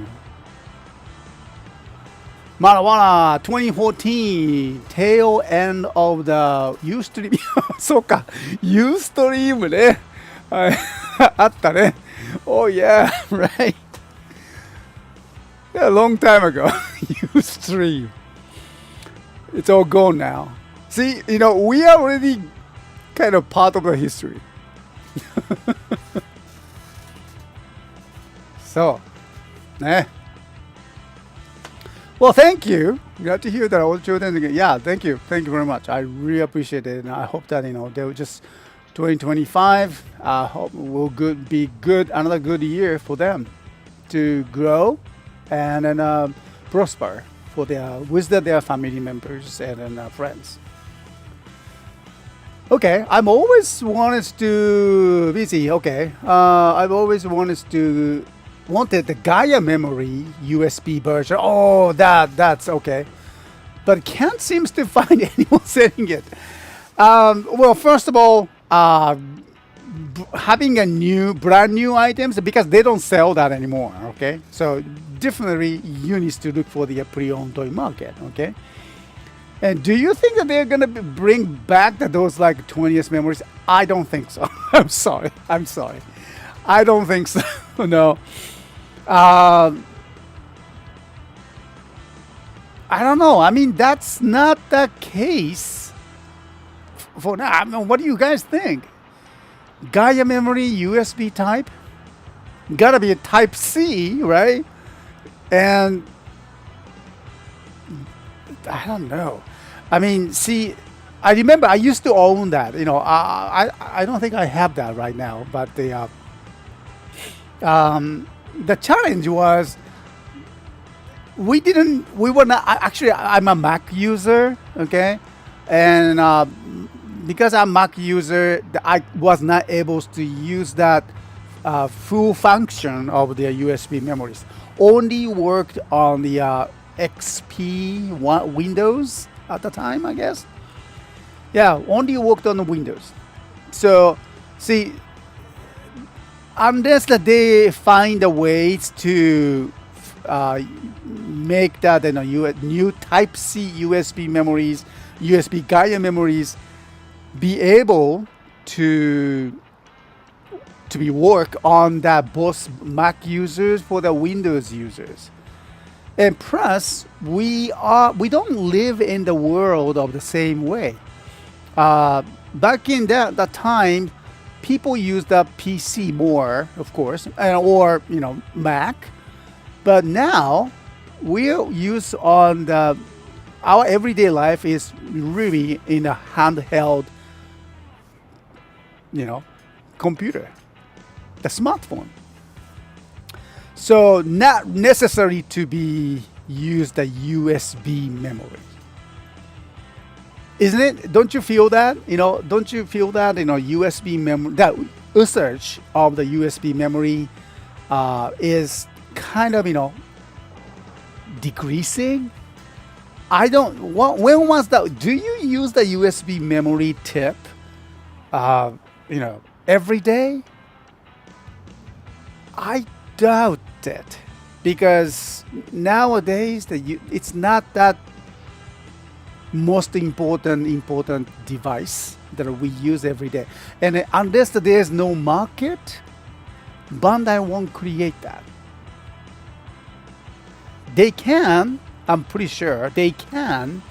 A: Marijuana 2014 tail end of the Ustream そうか Ustream ねはいあったね Oh yeah right yeah, a long time ago Ustream it's all gone now see we are already kind of part of the history そうね Well, thank you. Glad to hear that all children again. Yeah, thank you. Thank you very much. I really appreciate it. And I hope that, they will just 2025 hope will be good, another good year for them to grow and then prosper for with their family members and friends. Okay, I've always wanted to busy. Okay, I've always wanted the Gaia memory USB version. Oh, that's okay, but can't seems to find anyone selling it. Well, first of all, having brand new items because they don't sell that anymore. Okay, so definitely you need to look for the pre-owned toy market. Okay. And do you think that they're gonna bring back those like 20th memories? I don't think so. I'm sorry. I don't think so. No. I don't know. I mean, that's not the case for now. I mean, what do you guys think? Gaia memory USB type? Gotta be a Type C, right? And I don't know. I mean, see, I remember I used to own that. I don't think I have that right now. But the challenge was we were not actually. I'm a Mac user, okay, and because I'm a Mac user, I was not able to use that full function of the USB memories. Only worked on the XP Windows at the time, I guess. Yeah, only worked on the Windows. So, see, unless that they find a ways to make that new Type C USB memories, USB Gaia memories, be able to be work on that both Mac users for the Windows users. And plus, we don't live in the world of the same way. Back in that time, people used the PC more, of course, or Mac. But now, we use on our everyday life is really in a handheld, computer, the smartphone. So not necessary to be use the USB memory. Isn't it? Don't you feel that? Don't you feel that, USB memory, that usage of the USB memory is kind of, decreasing? When was that? Do you use the USB memory tip, every day? I doubt it, because nowadays it's not that most important device that we use every day, and unless there's no market, Bandai won't create that. They can, I'm pretty sure they can,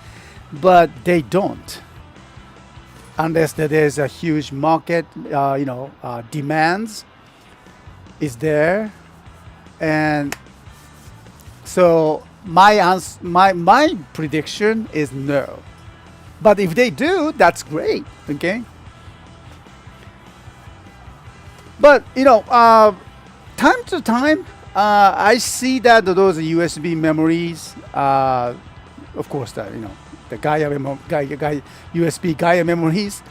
A: but they don't, unless there's a huge market, demands is there. And so my prediction is no. But if they do, that's great. Okay. But time to time, I see that those USB memories, of course, the Gaia USB Gaia memories,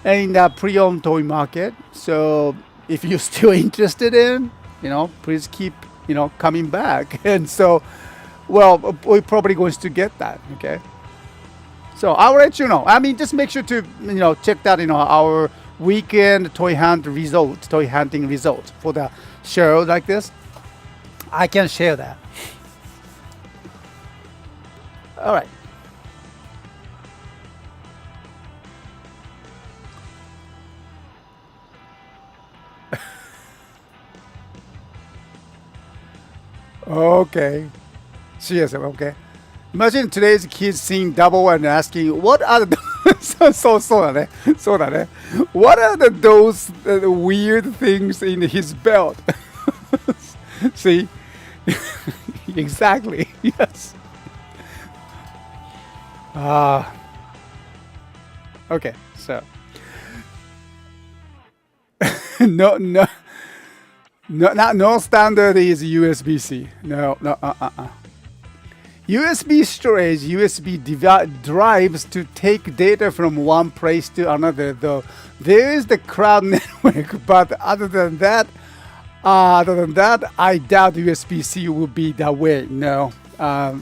A: in the pre-owned toy market. So if you're still interested in, please keep, coming back. And so, well, we're probably going to get that. Okay. So I'll let you know. I mean, just make sure to, check that, our weekend toy hunting results for the show like this. I can share that. All right. Okay. CSM, okay. Imagine today's kids seeing double and asking, what are the what are those weird things in his belt? See? Exactly. Yes. Okay, so no, no, no standard is USB-C. No, no, USB storage, USB drives to take data from one place to another. Though there is the cloud network, but other than that, I doubt USB-C will be that way. No,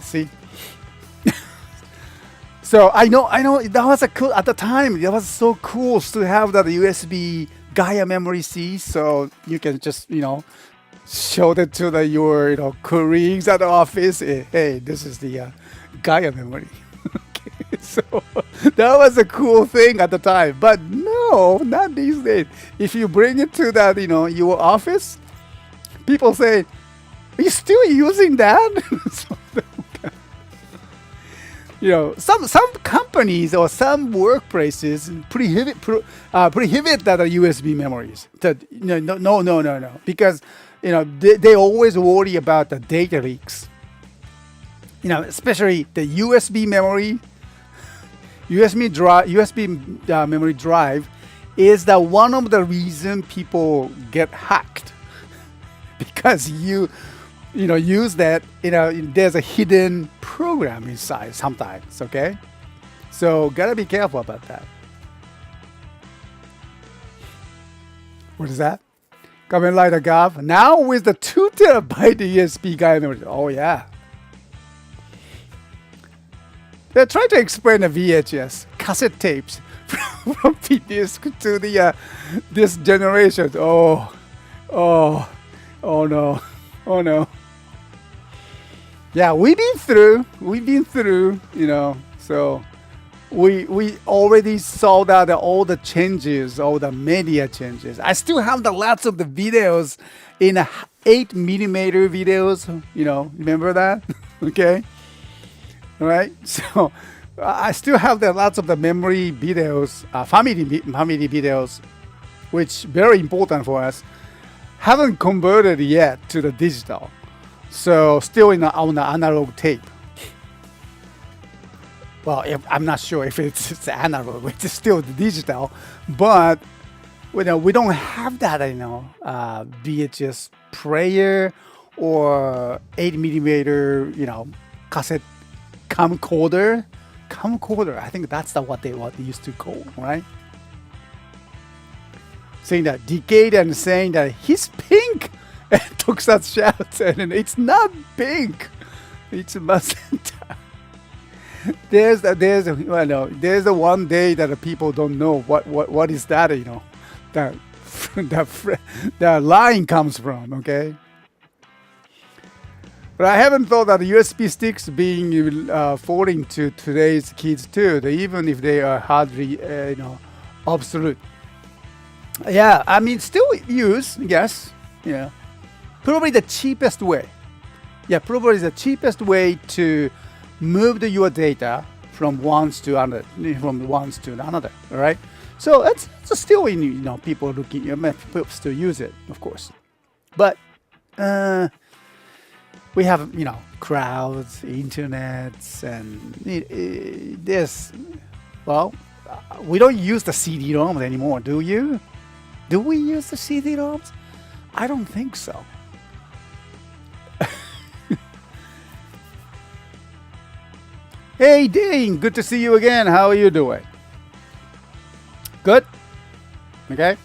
A: see. So I know that was a cool at the time. It was so cool to have that USB Gaia memory C, so you can just show that to your colleagues at the office. Hey, this is the Gaia memory. Okay, so that was a cool thing at the time. But no, not these days. If you bring it to that your office, people say, "Are you still using that?" So, some companies or some workplaces prohibit that USB memories. No, because they always worry about the data leaks. Especially the USB memory, USB memory drive is the one of the reason people get hacked because use that, there's a hidden program inside sometimes, okay? So gotta be careful about that. What is that? Kamen Rider Gavv. Now with the 2 terabyte USB Gaia memory. Oh yeah. They're trying to explain the VHS cassette tapes from P-disc to the this generation. Oh no. Oh no. Yeah, we've been through, so we already saw that all the changes, all the media changes. I still have the lots of the videos in 8mm videos, remember that? Okay. All right. So I still have the lots of the memory videos, family videos, which very important for us. Haven't converted yet to the digital. So still on the analog tape. Well, I'm not sure if it's analog, it's still digital, but we don't have that, VHS player or 8mm, cassette camcorder. I think that's what they used to call, right? Saying that decade and saying that he's pink. And tokusatsu shouts, and it's not pink, it's magenta. There's the one day that the people don't know what is that, that line comes from, okay? But I haven't thought that USB sticks being falling to today's kids too, even if they are hardly obsolete. Yeah, I mean still use, yes, Probably the cheapest way. Yeah, probably the cheapest way to move your data from one to another. All right. So it's still people looking, people still use it, of course. But we have crowds, internets, and this. Well, we don't use the CD-ROMs anymore, do you? Do we use the CD-ROMs? I don't think so. Hey, Dean, good to see you again. How are you doing? Good? Okay.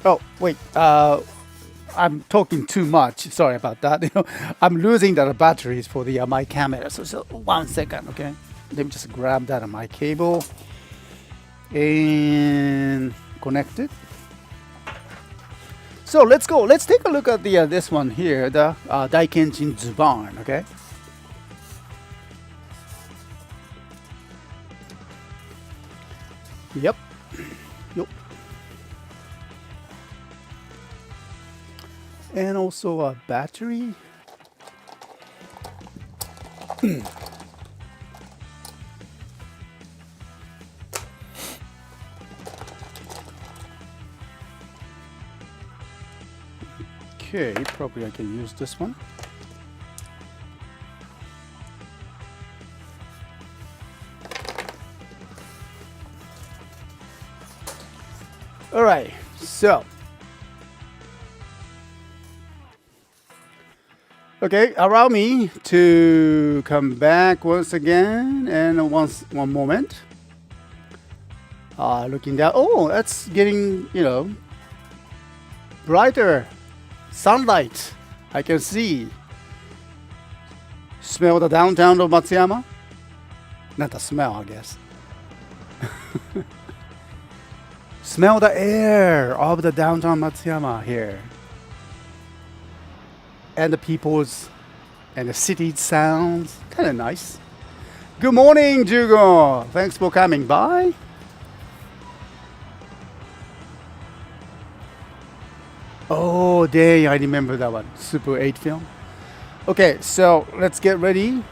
A: Oh wait. I'm talking too much. Sorry about that. I'm losing the batteries for the my camera. So 1 second. Okay. Let me just grab that on my cable and connect it. So let's go. Let's take a look at the this one here, the Daikenshin Zubaan. Okay. Yep. Yep. And also a battery. Okay, probably I can use this one. All right, so okay, allow me to come back once again, and one moment. Looking down. Oh, that's getting brighter. Sunlight. I can see. Smell the downtown of Matsuyama. Not the smell, I guess. Smell the air of the downtown Matsuyama here. And the people's and the city sounds. Kind of nice. Good morning, Jugo. Thanks for coming by. Oh, dang, I remember that one. Super 8 film. Okay, so let's get ready.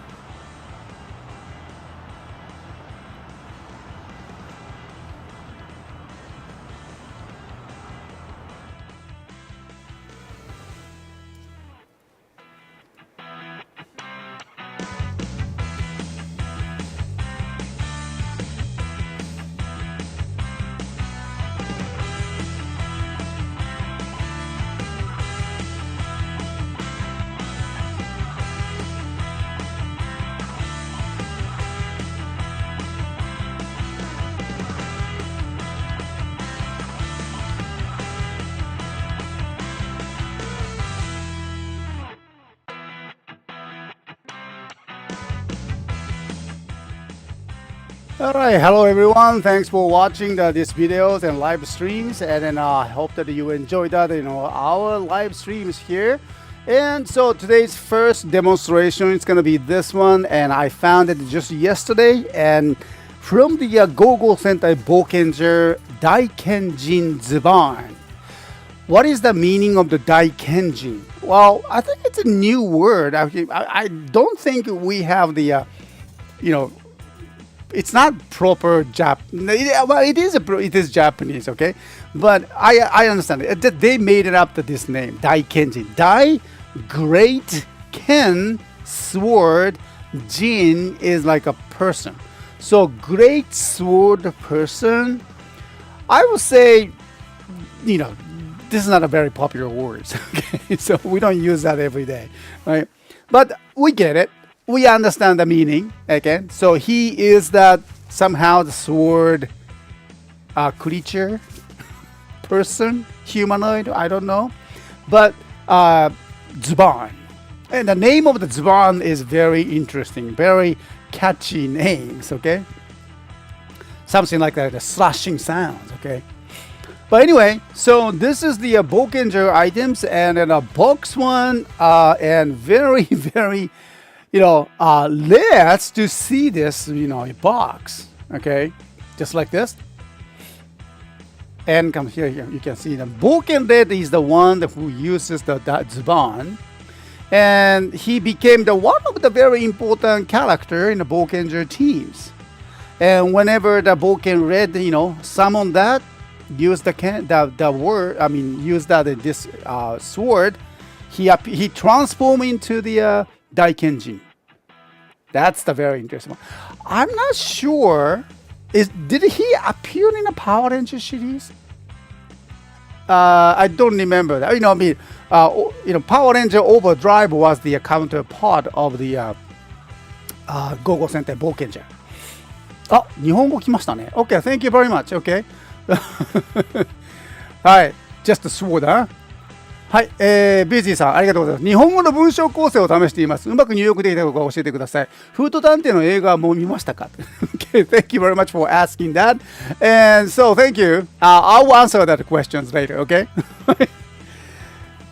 A: All right, hello everyone. Thanks for watching these videos and live streams, and then I hope that you enjoyed that. Our live streams here. And so today's first demonstration is gonna be this one, and I found it just yesterday. And from the Gogo Sentai Bokenger Daikenjin Zubaan. What is the meaning of the Daikenjin? Well, I think it's a new word. I don't think we have the it's not proper well, it is Japanese, okay, but I understand it. They made it up to this name, Daikenjin. Dai, great, Ken, sword, Jin is like a person. So great sword person, I would say, this is not a very popular word, okay? So we don't use that every day, right? But we get it. We understand the meaning, okay? So he is that somehow the sword creature, person, humanoid, I don't know. But Zubaan. And the name of the Zubaan is very interesting, very catchy names, okay? Something like that, the slashing sounds, okay? But anyway, so this is the Bokenger items, and then a box one, and very, very, let's to see this, box, okay, just like this. And come here, you can see the Boken is the one who uses that Zubaan, and he became one of the very important character in the Bokenger teams. And whenever the Boken Red, summon that, use the word, use this sword, he transformed into the Daikenjin. That's the very interesting one. I'm not sure. Did he appear in the Power Ranger series? I don't remember that. Power Ranger Overdrive was the counterpart of the Gogo Sentai Bokenger. あ、日本語来ましたね。Okay, thank you very much. Okay. はい。just sword, huh? はい、ビージーさん、ありがとうございます。日本語の文章構成を試しています。うまく入力できたか教えてください。フード探偵の映画はもう見ましたか？ Okay, thank you very much for asking that. And so, thank you. I'll answer that questions later, okay?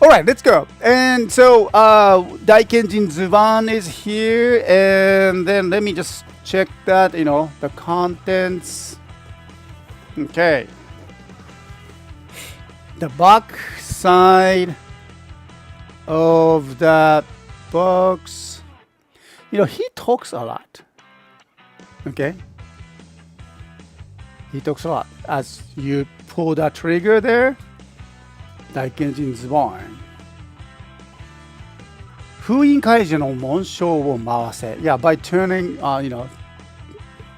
A: Alright, let's go. And so, Daikenjin Zubaan is here. And then let me just check that, the contents. Okay. The back side of that box. He talks a lot. Okay? He talks a lot. As you pull that trigger there, Daikenjin Zubaan. 封印解除の紋章を回せ. Yeah, by turning,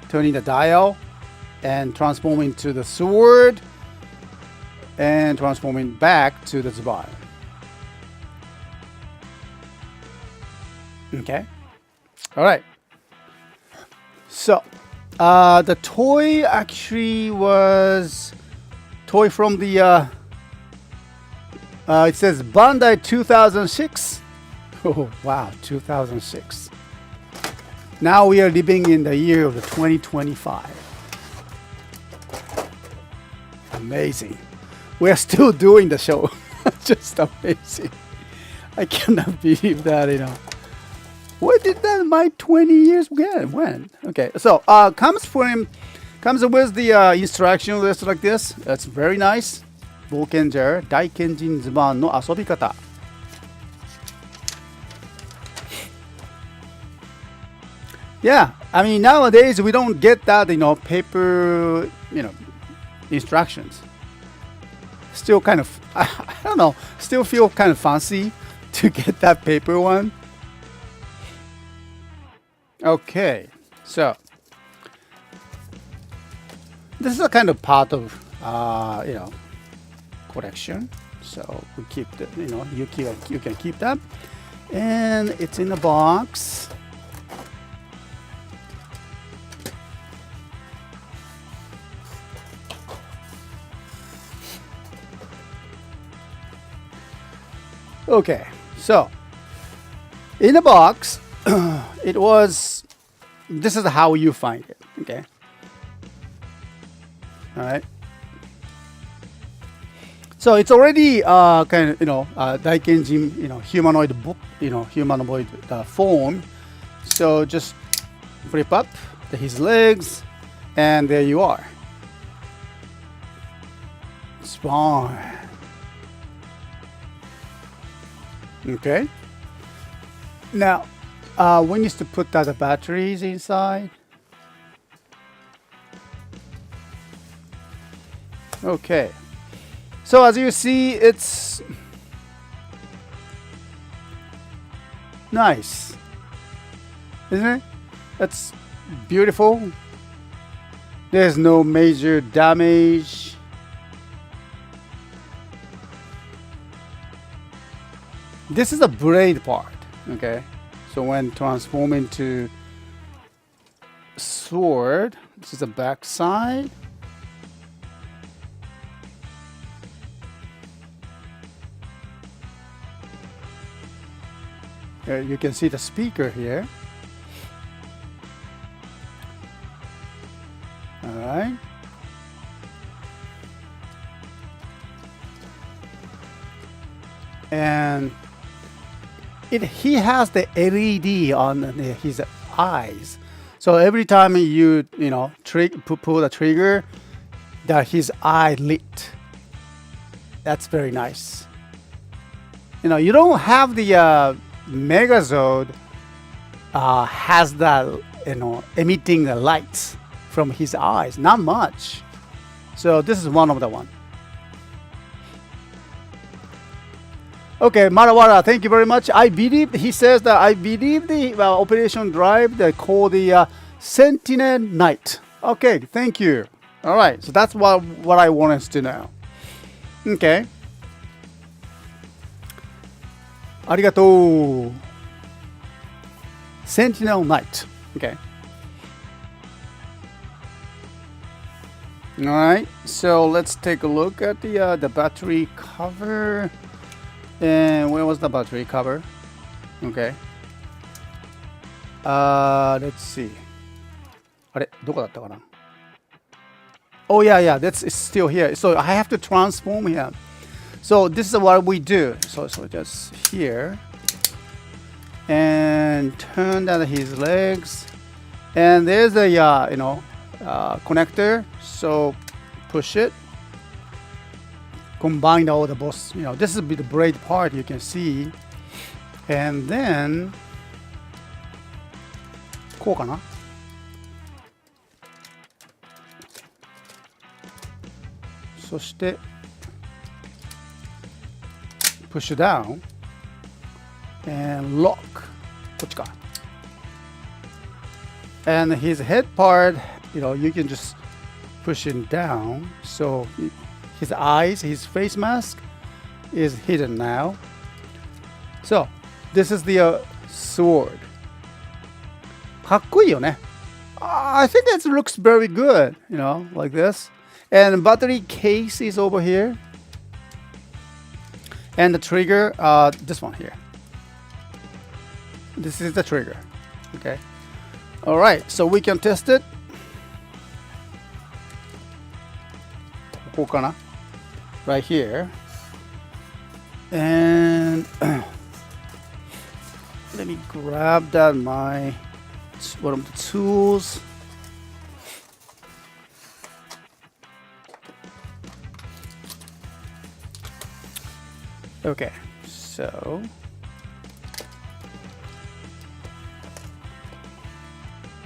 A: turning the dial and transforming to the sword and transforming back to the Zubaan. Okay. All right. So, the toy actually was toy from the it says Bandai 2006. Oh, wow, 2006. Now we are living in the year of 2025. Amazing. We are still doing the show. Just amazing. I cannot believe that, Where did that my 20 years get? When? Okay, so comes with the instruction list like this. That's very nice. 冒険者大賢人ズバーンの遊び方. Yeah, I mean nowadays we don't get that paper instructions. Still kind of I don't know. Still feel kind of fancy to get that paper one. Okay, so this is a kind of part of collection. So we keep the you can keep that, and it's in a box. Okay, so in the box. This is how you find it, okay? All right. So it's already kind of Daikenjin humanoid form. So just flip up his legs, and there you are. Spawn. Okay. Now. We need to put the batteries inside. Okay. So as you see, it's nice, isn't it? That's beautiful. There's no major damage. This is a blade part, okay? So when transforming to sword, this is the back side. You can see the speaker here. All right. And he has the LED on his eyes, so every time you pull the trigger, his eye lit. That's very nice. You don't have the Megazord has that emitting the lights from his eyes, not much. So this is one of the one. Okay, Marawara, thank you very much. I believe the operation drive they call the Sentinel Knight. Okay, thank you. All right, so that's what I want us to know. Okay. ありがとう。Sentinel Knight. Okay. All right, so let's take a look at the battery cover. And where was the battery cover? Okay. Let's see. あれ、どこだったかな? Oh yeah, that's it's still here. So I have to transform him. So this is what we do. So just here and turn down his legs. And there's a connector. So push it. Combine all the boss. This is the braid part you can see. And then こうかな? So して push down and lock. こっちか. And his head part, you can just push it down. So his eyes, his face mask is hidden now. So this is the sword. かっこいいよね. I think it looks very good, like this. And battery case is over here. And the trigger, this one here. This is the trigger. Okay. All right, so we can test it. ここかな? Right here. And let me grab that one of the tools. Okay, so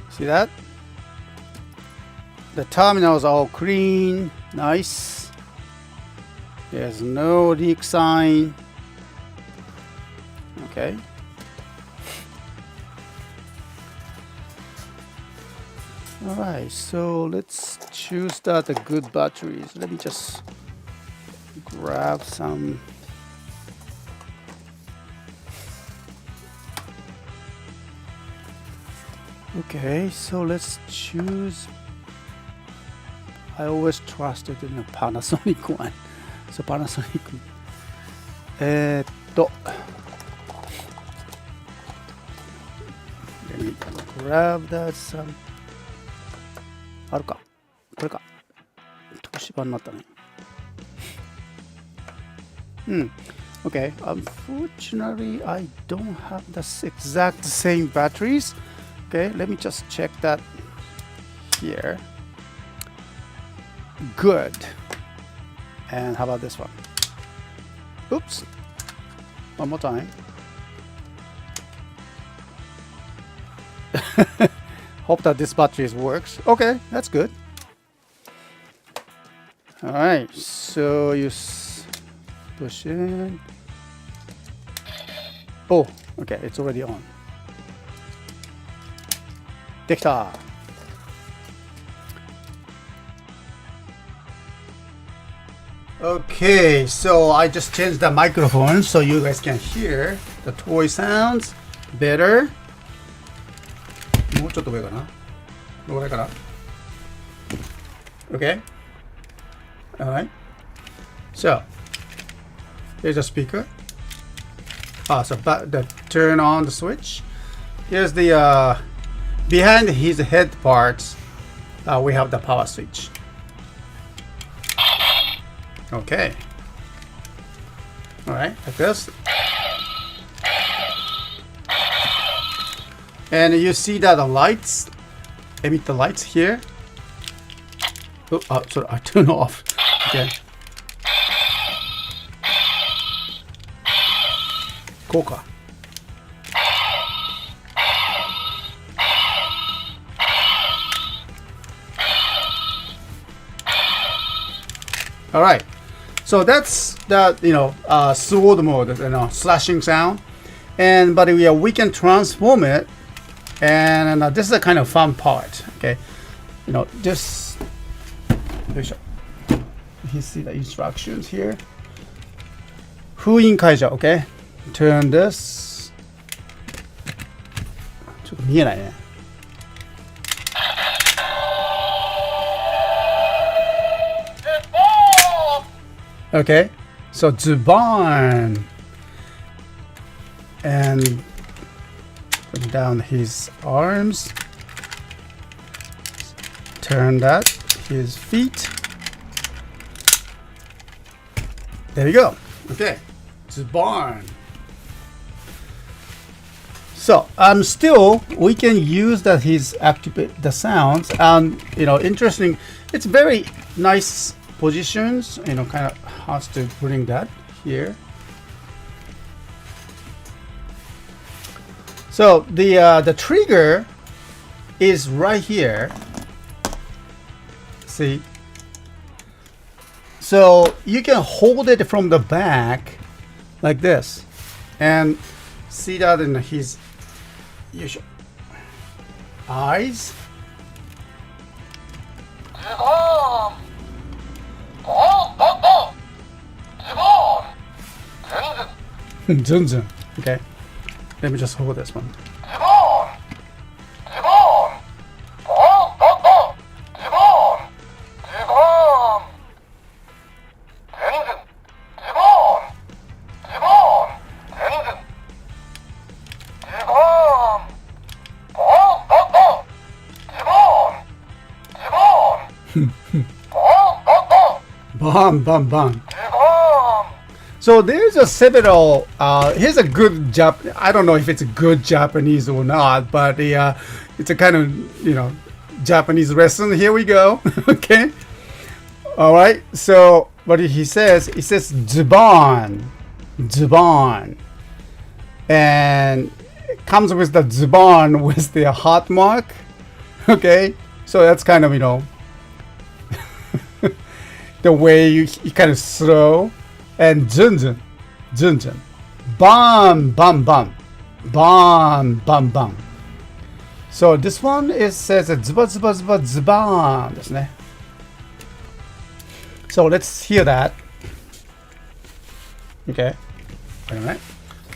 A: see that? The terminal is all clean, nice. There's no leak sign. Okay. All right, so let's choose the good batteries. Let me just grab some. Okay, so let's choose. I always trusted in the Panasonic one. So Panasonic. Let me grab that some. あるか? これか? 東芝になったね. Okay, unfortunately I don't have the exact same batteries. Okay, let me just check that here. Good. And how about this one? Oops. One more time. Hope that this battery works. Okay, that's good. All right, so you push in. Oh, okay, it's already on. できた. Okay, so I just changed the microphone so you guys can hear the toy sounds better. もうちょっと上かな? どこらいかな? Okay. All right. So here's a speaker. So the turn on the switch. Here's the behind his head parts. We have the power switch. Okay. All right, like this. And you see that the lights emit the lights here. Oh, sorry, I turn off. Okay. こうか. All right. So that's the sword mode, slashing sound, but we can transform it, and this is a kind of fun part. Okay, just you see the instructions here. 封印解除 Okay, turn this. ちょっと見えないね. Okay, so Zubaan, and put down his arms, turn that, his feet. There you go. Okay, Zubaan. So still we can use that his activate the sounds, and interesting. It's very nice positions. Kind of hard to bring that here. So the trigger is right here. See. So you can hold it from the back like this, and see that in his eyes. Zunzun. Okay, let me just hold this one. Bam, bam, bam. So there's a several. Here's a good I don't know if it's a good Japanese or not, but it's a kind of Japanese lesson. Here we go. Okay. All right. So what he says Zubaan, Zubaan, and it comes with the Zubaan with the heart mark. Okay. So that's kind of the way you kind of slow. And zunzun, zunzun, bam, bam, bam, bam, bam, bam. So this one says zuba, zuba, zuba, zubaan ですね. So let's hear that. Okay. Wait a minute.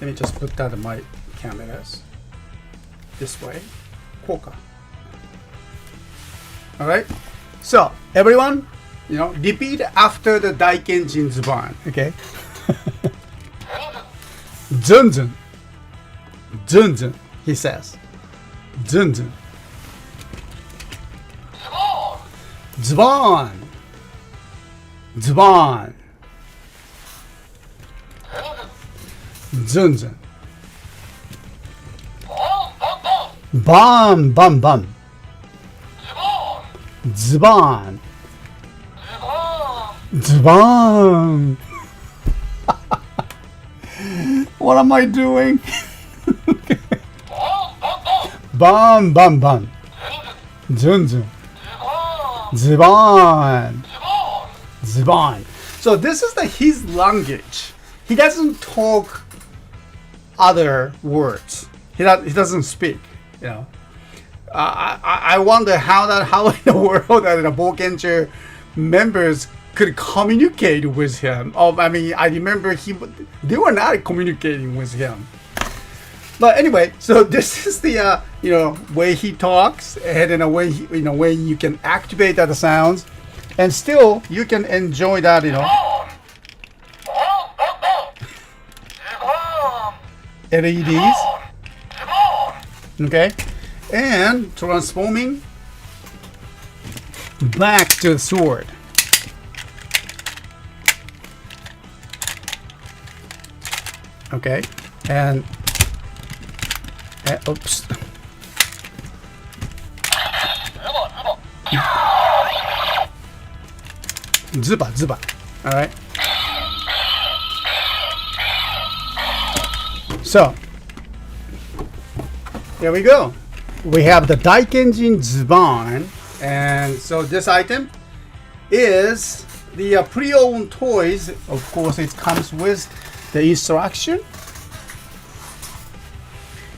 A: Let me just put that in my cameras this way. Koka. All right. So everyone. Repeat after the Daikenjin Zubaan, okay? Zunzun. Zunzun, he says. Zunzun. Zubaan. Zubaan. Zunzun. Bam, bam, bam. Zubaan. Zubaan. What am I doing? Bam, bam, bam. Zunzun. Zubaan. Zubaan. So this is his language. He doesn't talk other words. He doesn't speak. I wonder how in the world that the Bokencher members could communicate with him. I remember they were not communicating with him. But anyway, so this is the way he talks, and in a way way you can activate that sounds, and still you can enjoy that LEDs. Okay, and transforming back to the sword. Okay, and oops. Zuba, zuba. All right. So here we go. We have the Daikenjin Zubaan, and so this item is the pre-owned toys. Of course, it comes with the instruction.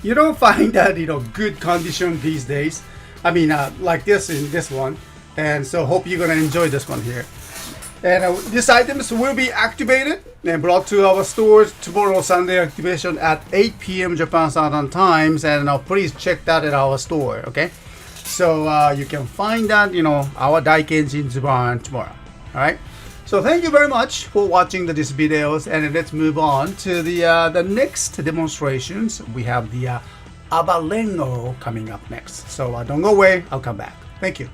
A: You don't find that good condition these days. I mean, like this in this one, and so hope you're gonna enjoy this one here. And these items will be activated and brought to our stores tomorrow, Sunday activation at 8 p.m. Japan Southern Times, and please check that at our store. Okay, so you can find that our Daikenjin Zubaan tomorrow. All right. So thank you very much for watching these videos, and let's move on to the next demonstrations. We have the Abaren-Oh coming up next. So don't go away, I'll come back. Thank you.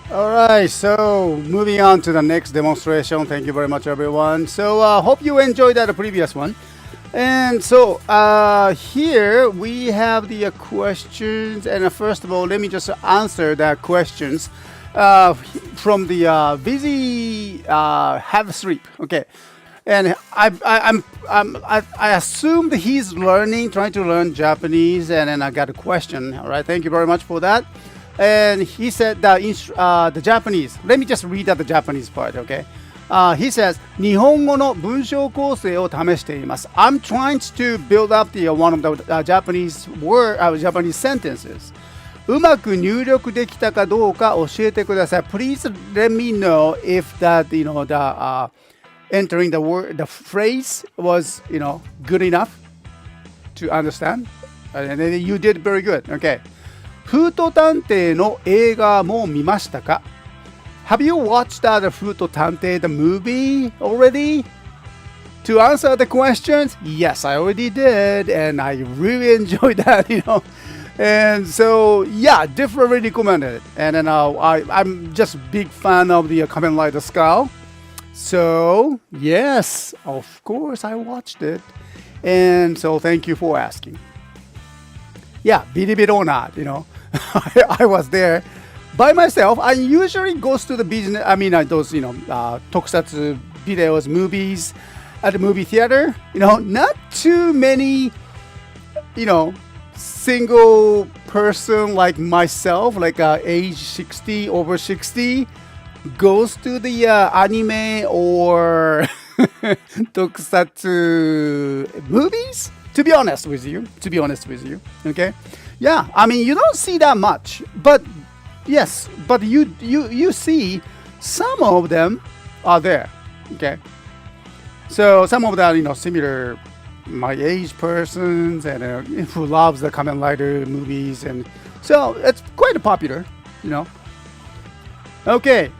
A: Alright, so moving on to the next demonstration. Thank you very much, everyone. So hope you enjoyed that previous one. And so here we have the questions. And first of all, let me just answer the questions from the busy have sleep. Okay. And I assumed he's trying to learn Japanese, and then I got a question. All right, thank you very much for that. And he said the Japanese. Let me just read out the Japanese part, okay? He says, 日本語の文章構成を試しています。I'm trying to build up one of the Japanese Japanese sentences. うまく入力できたかどうか教えてください。Please let me know if that the entering the phrase was good enough to understand. And then you did very good. Okay. フート探偵の映画も見ましたか? Have you watched the フート探偵 the movie already? To answer the questions, yes, I already did, and I really enjoyed that, And so, yeah, definitely recommended it. And then I'm just big fan of the Kamen Rider Skull. So, yes, of course I watched it. And so thank you for asking. Yeah, believe it or not, I was there by myself. I usually goes to the business, those, tokusatsu videos, movies at the movie theater. Not too many, single person like myself, like age 60, over 60, goes to the anime or tokusatsu movies. To be honest with you, okay? Yeah, you don't see that much, but Yes, but you see some of them are there. Okay, so some of them, similar my age persons and who loves the Kamen Rider movies, and so it's quite popular, you know. Okay,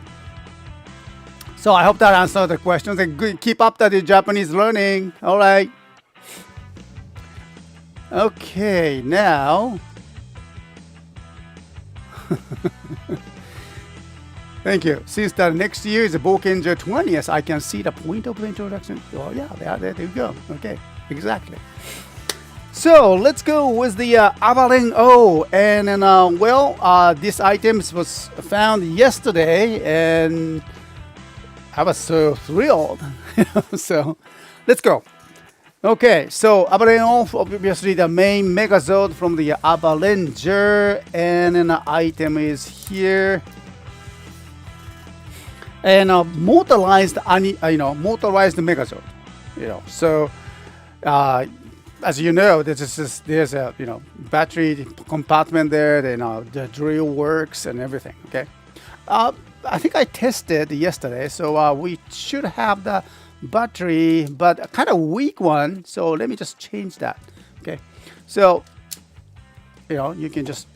A: so I hope that answered the questions, and keep up the Japanese learning. All right. Okay, now. Thank you. Since the next year is Bokenja 20th, I can see the point of the introduction. Oh yeah, there you go. Okay, exactly. So let's go with the Abaren-Oh, and this item was found yesterday, and I was so thrilled. So let's go. Okay, so Abaren-Oh, obviously the main Megazord from the Abaren-ger, and an item is here. And motorized Megazord, So, as you know, there's a battery compartment there. The drill works and everything. Okay, I think I tested yesterday, so we should have the battery, but a kind of weak one. So let me just change that. Okay, so you can just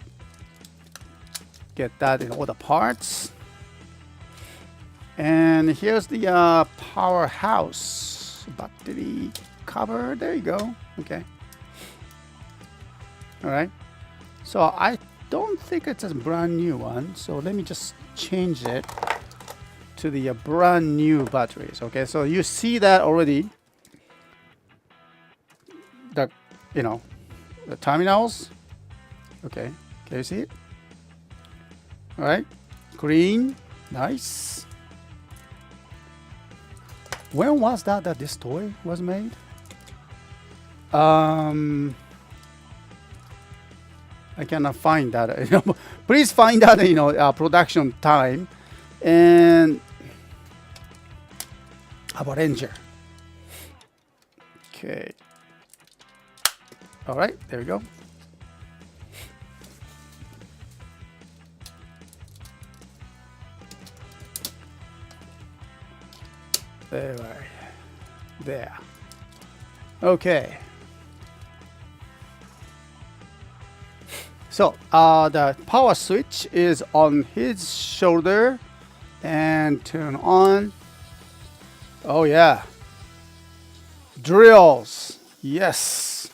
A: get that in all the parts. And here's the powerhouse battery cover. There you go. Okay. All right. So I don't think it's a brand new one. So let me just change it to the brand new batteries. Okay. So you see that already. The terminals. Okay. Can you see it? All right. Green. Nice. When was that this toy was made? I cannot find that. Please find that production time and Abaren-ger. Okay. All right, there we go. There. Okay. So the power switch is on his shoulder and turn on. Oh yeah. Drills. Yes.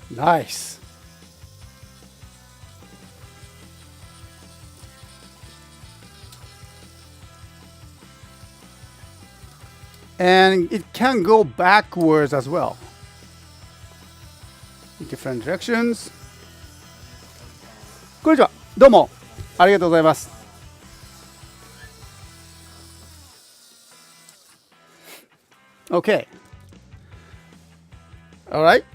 A: Nice. And it can go backwards as well. In different directions. こんにちは。どうもありがとうございます。Okay. All right.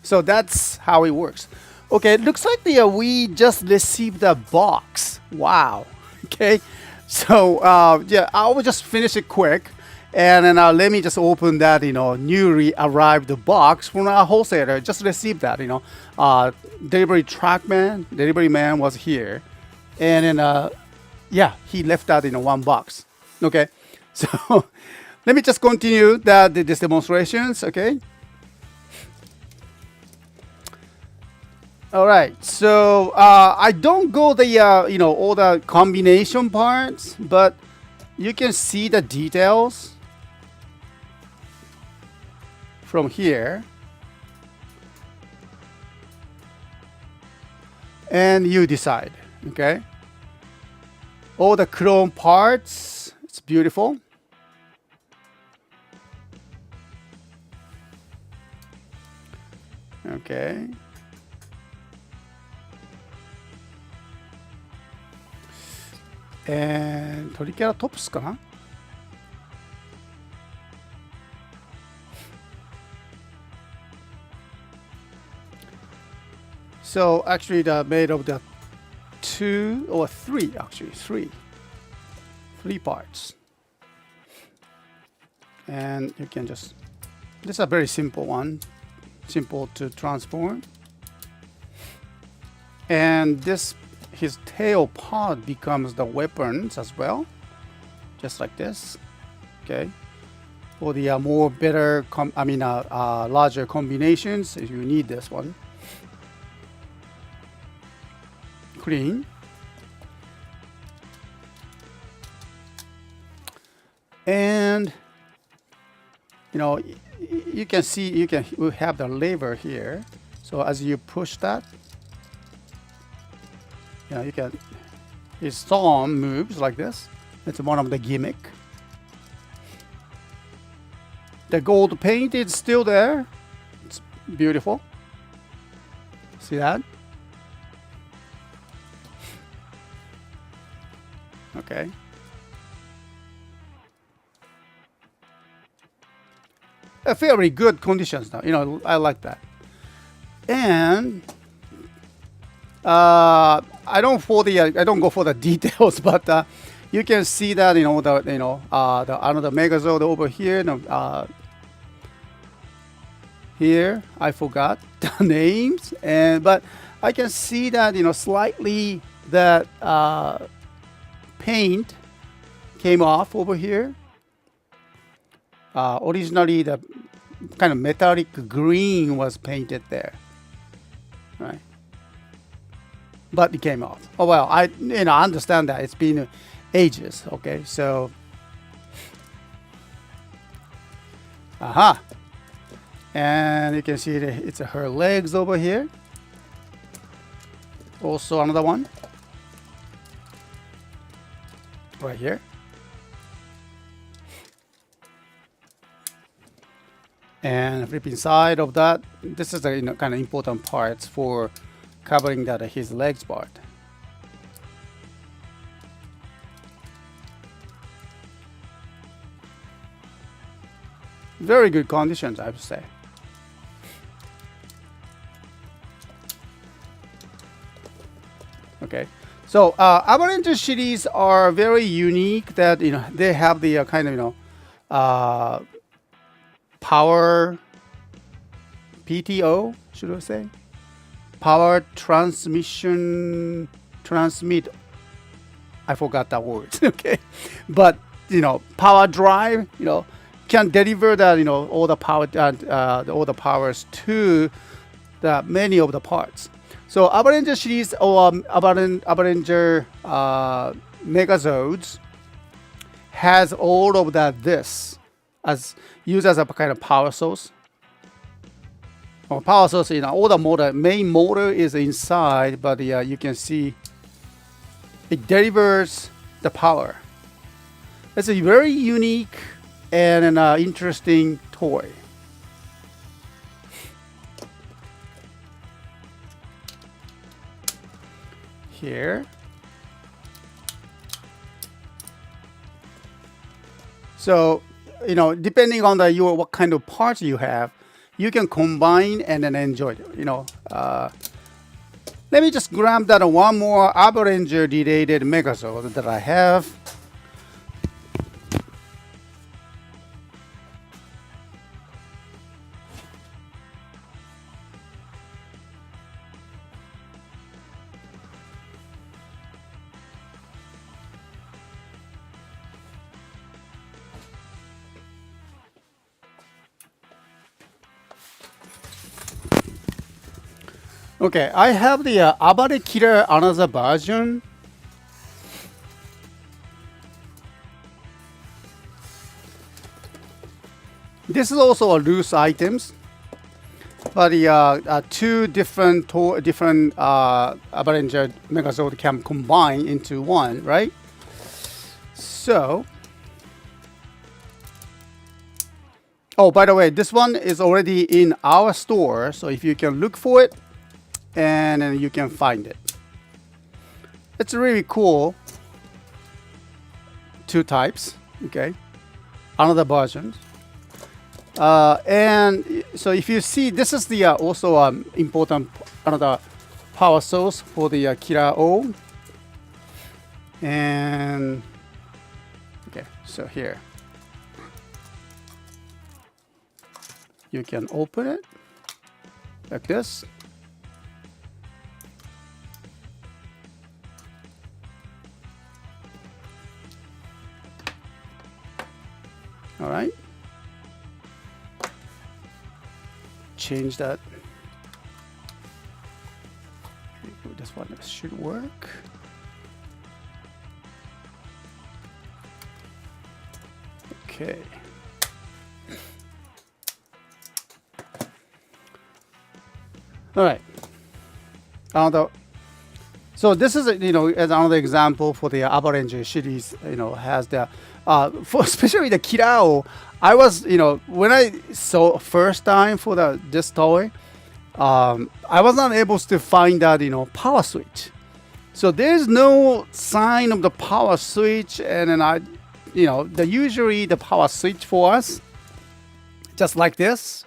A: So that's how it works. Okay, it looks like we just received a box. Wow. Okay. So yeah, I will just finish it quick, and then let me just open that newly arrived box from our wholesaler. Just received that delivery man was here, and then yeah, he left that in one box. Okay, so let me just continue these demonstrations. Okay. All right, so I don't go the all the combination parts, but you can see the details from here, and you decide. Okay, all the chrome parts, it's beautiful. Okay. And トリケラトプスかな? So actually they're made of the three parts. And you can just, this is a very simple one. simple to transform. And this, his tail part becomes the weapons as well, just like this. Okay, for the more better, larger combinations, if you need this one. Clean. And you can see we have the lever here. So as you push that, you can, his thumb moves like this. It's one of the gimmick. The gold paint is still there. It's beautiful. See that? Okay. A very good conditions now. I like that. And I don't go for the details, but you can see that the another Megazord over here. Here I forgot the names, but I can see that slightly that paint came off over here. Originally the kind of metallic green was painted there, right? But it came off. Oh well, I understand that it's been ages. Okay, so and you can see it's her legs over here. Also another one right here. And flipping side of that, this is the kind of important parts for covering that his legs part. Very good conditions, I would say. Okay, so Abaren-Oh series are very unique. That they have the kind of power PTO, should I say? Power transmission, transmit. I forgot that word. Okay, but power drive. Can deliver that all the power all the powers to the many of the parts. So Abaren-Oh series or Abaren-Oh Megazords has all of that. This as used as a kind of power source. Or power source, all the motor, main motor is inside, but you can see it delivers the power. It's a very unique and an interesting toy. Here. So, depending on what kind of parts you have, you can combine and then enjoy it. Let me just grab that one more Abaren-Oh related Megazord that I have. Okay, I have the Abare Killer another version. This is also a loose items, but the two different Abaren-Oh Megazord can combine into one, right? So, oh, by the way, this one is already in our store, so if you can look for it, and then you can find it. It's really cool. Two types, okay? Another version. And so if you see, this is the also important another power source for the Killer-Oh. And okay, so here you can open it. like this. All right. Change that. This one should work. Okay. All right. So this is, as another example for the Abaren-Oh series, has the, for especially the Kirao. I was, when I saw first time for this toy, I was not able to find that, power switch. So there's no sign of the power switch, and then usually the power switch for us, just like this,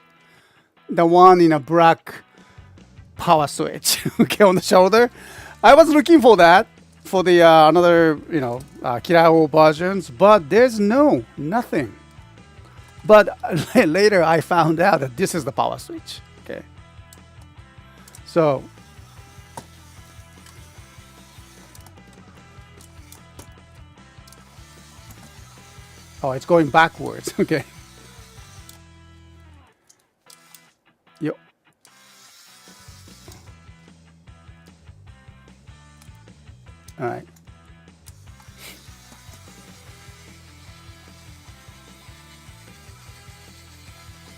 A: the one in a black power switch, okay, on the shoulder. I was looking for that for the another, Kirao versions, but there's nothing. But later I found out that this is the power switch. Okay. So it's going backwards. Okay. Yep. All right.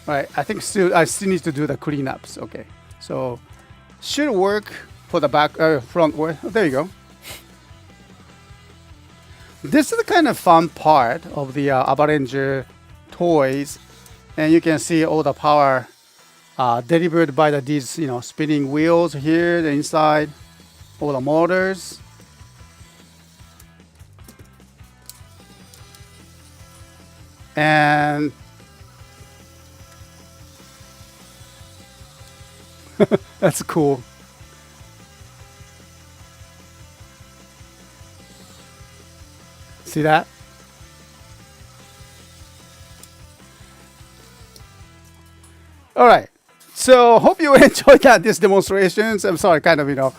A: All right. I think I still need to do the cleanups. Okay. So should work for the back front. There you go. This is the kind of fun part of the Abaren-Oh toys, and you can see all the power delivered by these spinning wheels here, the inside, all the motors. And that's cool. See that? All right. So hope you enjoyed these demonstrations. I'm sorry, kind of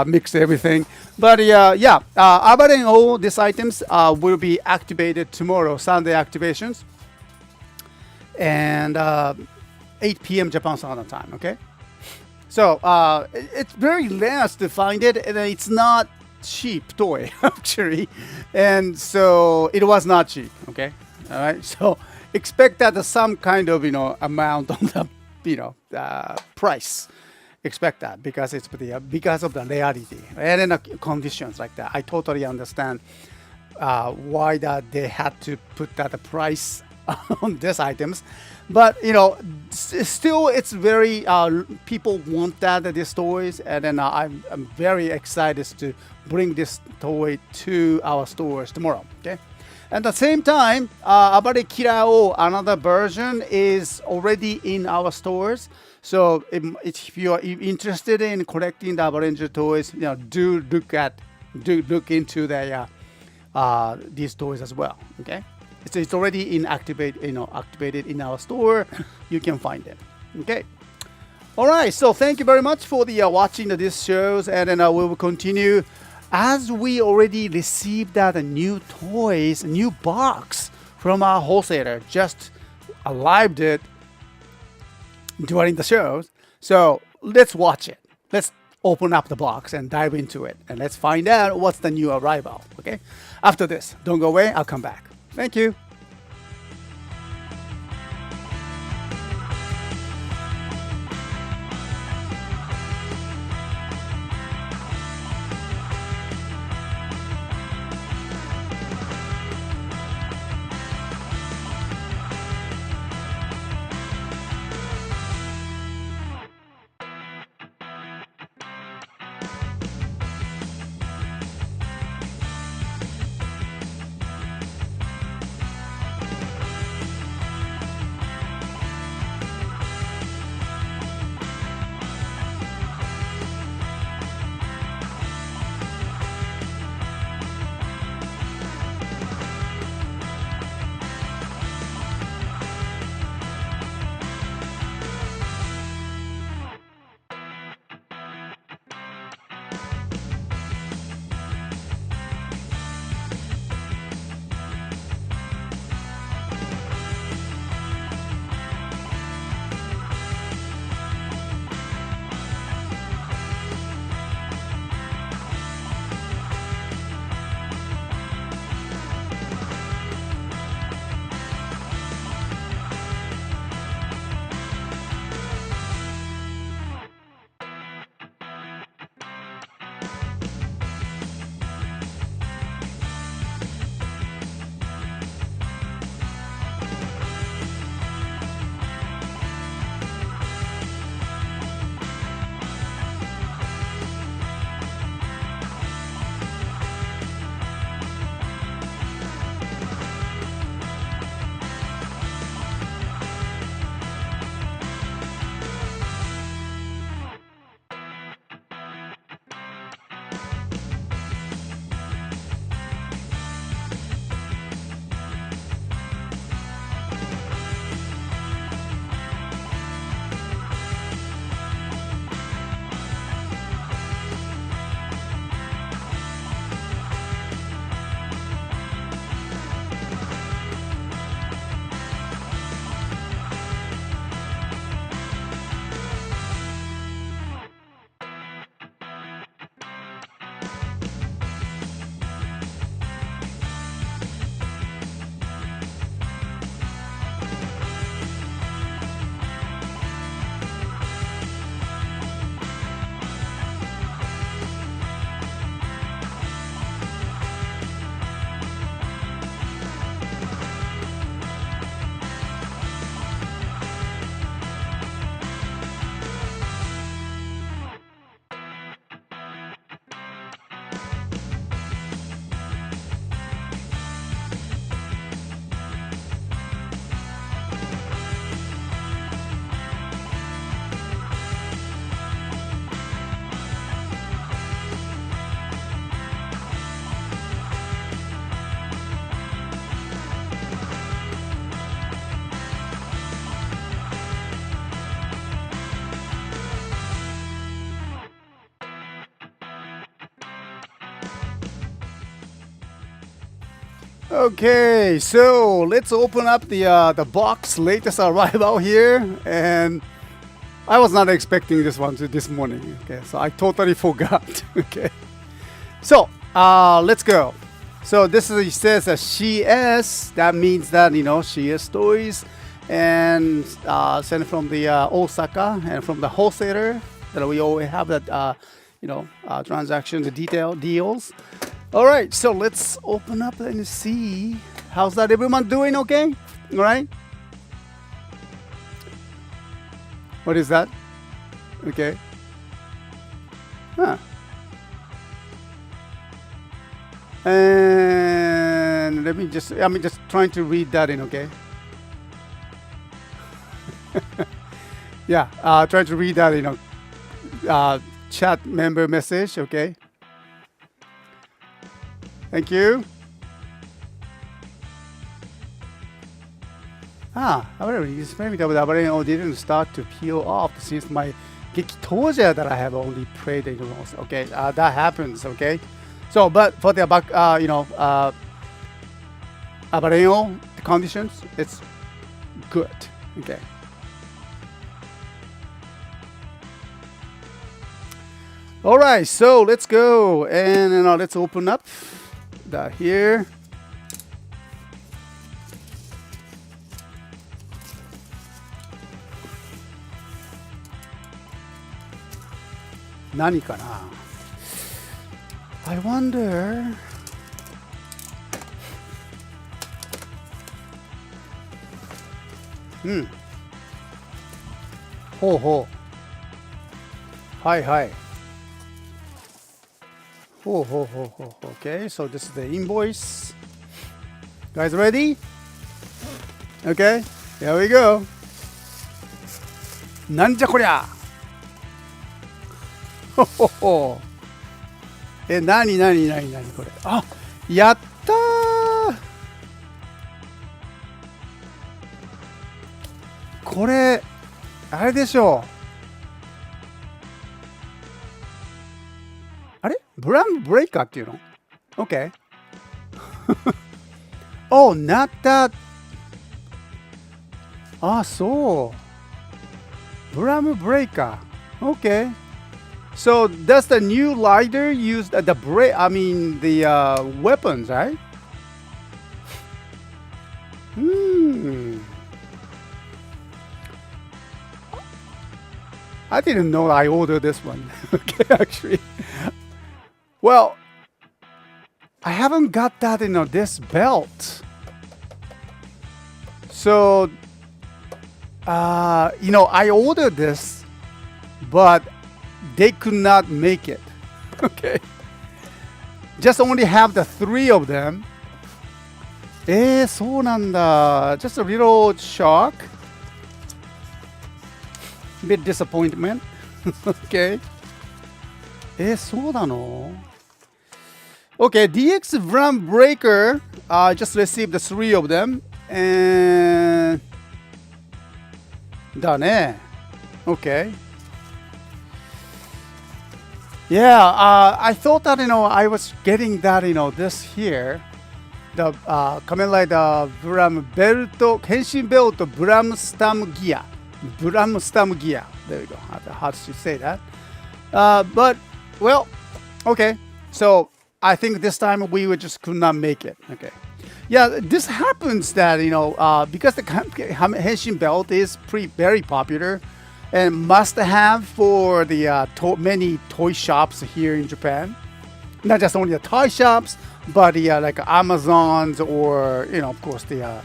A: mixed everything. But Abaren-Oh, these items will be activated tomorrow, Sunday activations, and 8 p.m. Japan Standard Time. Okay. So it's very rare to find it, and it's not cheap toy actually, and so it was not cheap. Okay. All right. So expect that some kind of amount on the price. Expect that because it's because of the rarity and then the conditions like that. I totally understand why that they had to put that price on these items, but still it's very people want these toys, and then I'm very excited to bring this toy to our stores tomorrow. Okay. At the same time, Abare-Kirao, another version, is already in our stores. So if you are interested in collecting the Abaren-Oh toys, do look into these toys as well. Okay, it's already activated in our store. You can find them. Okay. All right. So thank you very much for the watching these shows, and then we will continue. As we already received new toys, new box from our wholesaler, just arrived it during the shows. So let's watch it. Let's open up the box and dive into it, and let's find out what's the new arrival. Okay. After this, don't go away. I'll come back. Thank you. Okay, so let's open up the box latest arrival here, and I was not expecting this one this morning. Okay, so I totally forgot. Okay, so let's go. So this is, it says a CS. That means that CSTOYS, and sent from the Osaka and from the wholesaler that we always have that transactions, the detail deals. All right, so let's open up and see. How's that? Everyone doing okay? All right. What is that? Okay. Huh. And let me just, I'm just trying to read that in, okay? Yeah, trying to read that, chat member message, okay? Thank you. However, it's maybe that Abaren-Oh didn't start to peel off since my Gekitoja that I have only prayed in most. Okay, that happens. Okay, so but for the Abaren-Oh conditions, it's good. Okay. All right, so let's go and let's open up that here. Nani kana? I wonder. Ho ho. Hi hi. Ho ho ho ho. Okay, so this is the invoice. Guys ready? Okay, here we go. Nanja korea. Ho ho ho. なにこれ。あ、やったー。これあれでしょう。あれブラムブレイカーっていうの ?OK 。Oh, not that. あ、そう。ブラムブレイカー。OK. So does the new lighter use the weapons, right? I didn't know I ordered this one. Okay, actually. Well, I haven't got that this belt. So, I ordered this, but they could not make it. Okay. Just only have the 3 of them. そうなんだ. Just a little shock. Bit disappointment. Okay. そうなの? Okay, DX Vram Breaker. Just received the 3 of them. And だね. Okay. Yeah, I thought that I was getting that this here, the Kamen Rider Bram belt, Henshin belt, Bram Stam gear, There we go. How to say that? But well, okay. So I think this time we just could not make it. Okay. Yeah, this happens that because the Henshin belt is very popular. And must have for the many toy shops here in Japan. Not just only the toy shops, but the like Amazons or of course the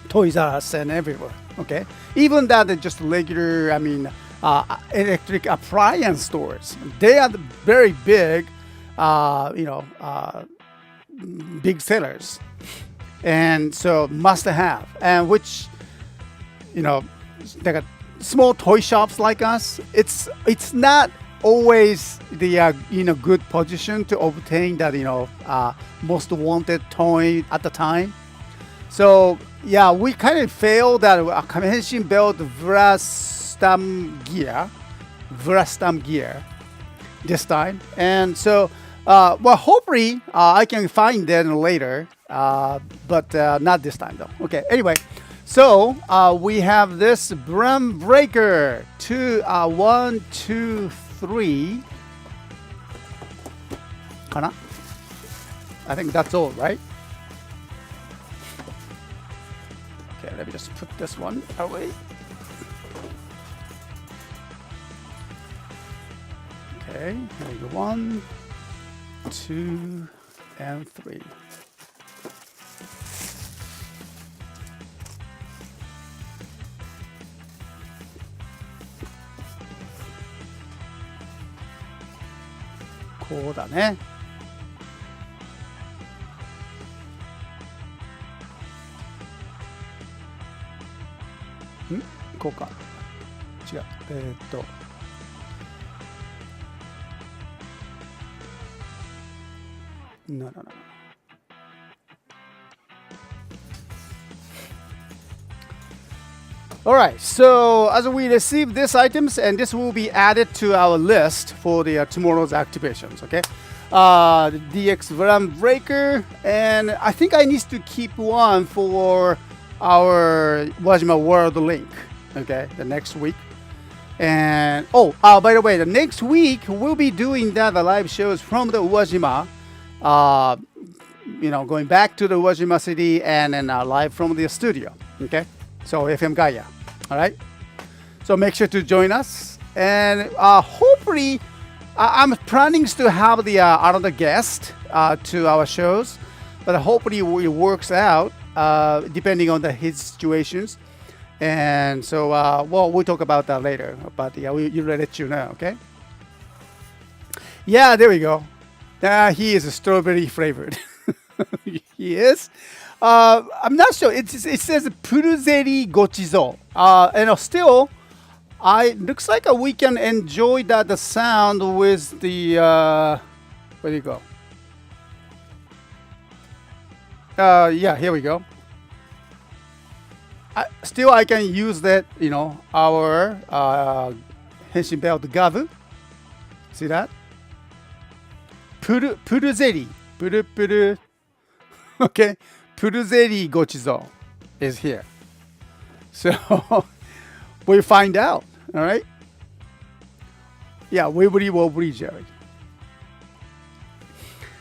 A: Toys R Us and everywhere. Okay, even that just regular electric appliance stores. They are very big, big sellers, and so must have, and which like small toy shops like us, it's not always the good position to obtain that most wanted toy at the time. So yeah, we kind of failed that Henshin belt Vrastam gear this time, and so well hopefully I can find that later. but not this time though. Okay, anyway, so we have this brim breaker. 1, 2, 3. Kana? I think that's all, right? Okay, let me just put this one away. Okay, here we go. 1, 2, and 3. Cool だね。こうか。違う。No. Alright, so as we receive these items, and this will be added to our list for the tomorrow's activations, okay? The DX Brim Breaker, and I think I need to keep one for our Wajima World Link, okay, the next week. And, by the way, the next week we'll be doing the live shows from the Uwajima, going back to the Uwajima city and then live from the studio, okay? So FM Gaia, all right? So make sure to join us. And hopefully, I'm planning to have the another guest to our shows, but hopefully it works out depending on his situations. And so, we'll talk about that later. But we'll let you know, okay? Yeah, there we go. He is a strawberry flavored. He is. I'm not sure. It says Puruzeri Gochizo. And still, looks like we can enjoy the sound with the. Where do you go? Yeah, here we go. Still, I can use that. Our Henshin belt Gavv. See that? Puruzeri. Puru. Okay. Puruzeri Gochizo is here. So we'll find out. All right. Yeah, Wibri Jerry.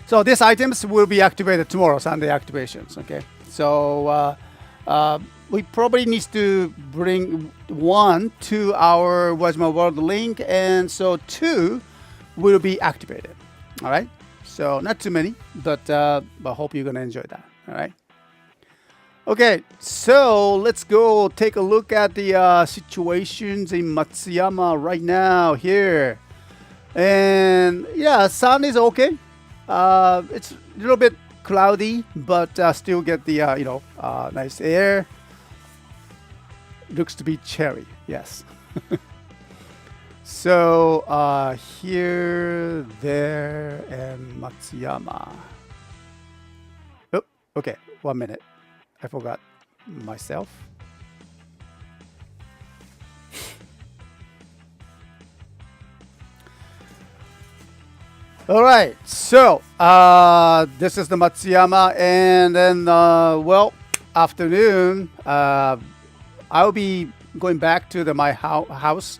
A: So these items will be activated tomorrow, Sunday activations. Okay. So we probably need to bring one to our Wajima World Link, and so 2 will be activated. All right. So not too many, but hope you're gonna enjoy that. All right. Okay, so let's go take a look at the situations in Matsuyama right now here. And yeah, sun is okay. It's a little bit cloudy, but still get the nice air. Looks to be cherry, yes. So here, there, and Matsuyama. Oh, okay, 1 minute. I forgot myself. All right, so this is the Matsuyama, and then afternoon. I'll be going back to my house,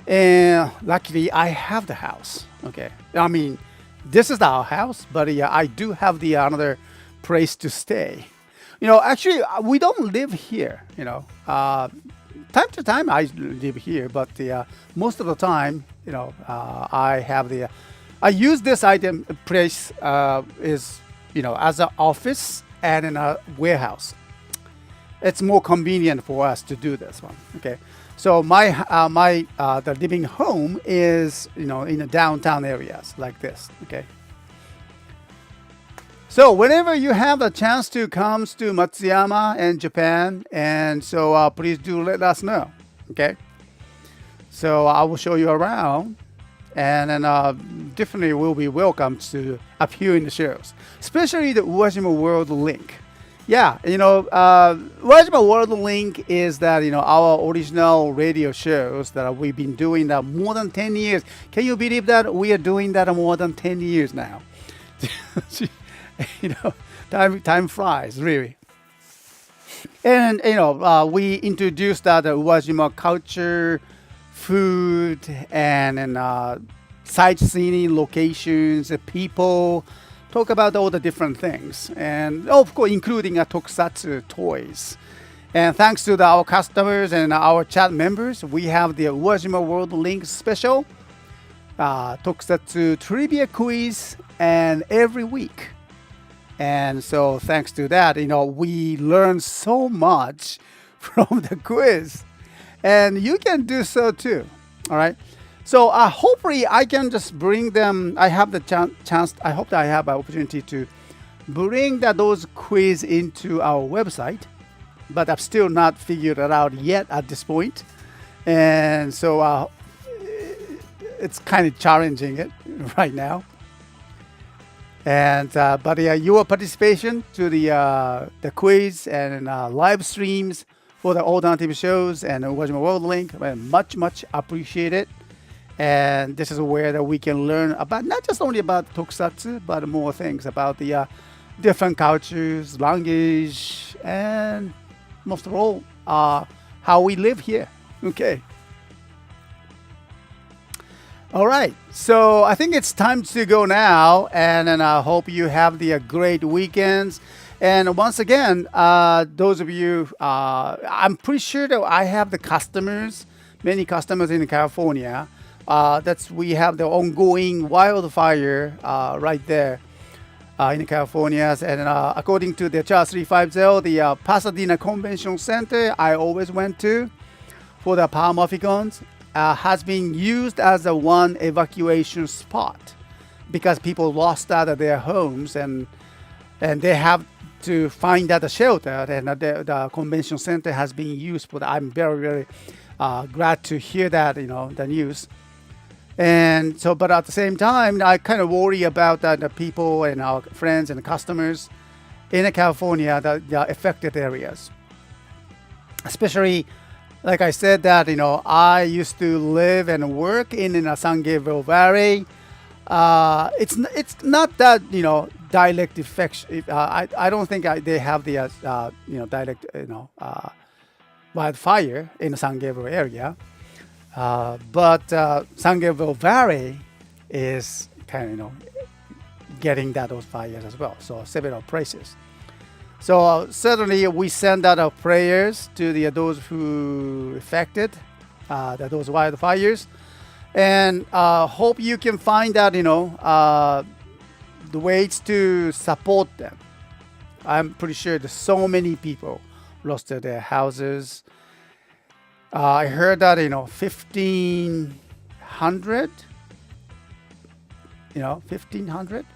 A: and luckily I have the house. Okay, I mean this is our house, but I do have the another place to stay. Actually, we don't live here. Time to time I live here, but most of the time, I use this item place is as an office and in a warehouse. It's more convenient for us to do this one. Okay, so the living home is in the downtown areas like this. Okay. So whenever you have a chance to come to Matsuyama and Japan, and so please do let us know, okay? So I will show you around, and then definitely will be welcome to appear in the shows, especially the Uwajima World Link. Yeah, Uwajima World Link is that our original radio shows that we've been doing that more than 10 years. Can you believe that we are doing that more than 10 years now? Time flies, really. And we introduced that Uwajima culture, food, and sightseeing locations, people. Talk about all the different things, and of course, including tokusatsu toys. And thanks to our customers and our chat members, we have the Uwajima World Link special, tokusatsu trivia quiz, and every week. And so thanks to that, we learn so much from the quiz. And you can do so too. All right. So hopefully I can just bring them. I have the chance. I hope that I have an opportunity to bring those quiz into our website. But I've still not figured it out yet at this point. And so it's kind of challenging it right now. And but your participation to the quiz and live streams for the alternative shows and Uwajima World Link, much appreciated. And this is where that we can learn about not just only about tokusatsu, but more things about the different cultures, language, and most of all, how we live here. Okay. All right, so I think it's time to go now, and I hope you have the great weekends. And once again, those of you, I'm pretty sure that I have the customers, many customers in California. We have the ongoing wildfire right there in California. And according to the Chart 350, the Pasadena Convention Center I always went to for the Palmaficons. Has been used as a one evacuation spot because people lost out of their homes and they have to find out a shelter, and the convention center has been used for that. I'm very glad to hear that, the news. And so, but at the same time, I kind of worry about the people and our friends and customers in California, the affected areas, especially. Like I said that, I used to live and work in San Gabriel Valley. It's not that, direct effect. I don't think they have the, direct, wildfire in the San Gabriel area. But San Gabriel Valley is kind of, getting those fires as well. So several places. So certainly we send out our prayers to those who affected those wildfires, and hope you can find out the ways to support them. I'm pretty sure there's so many people lost their houses. I heard that 1,500. 1,500.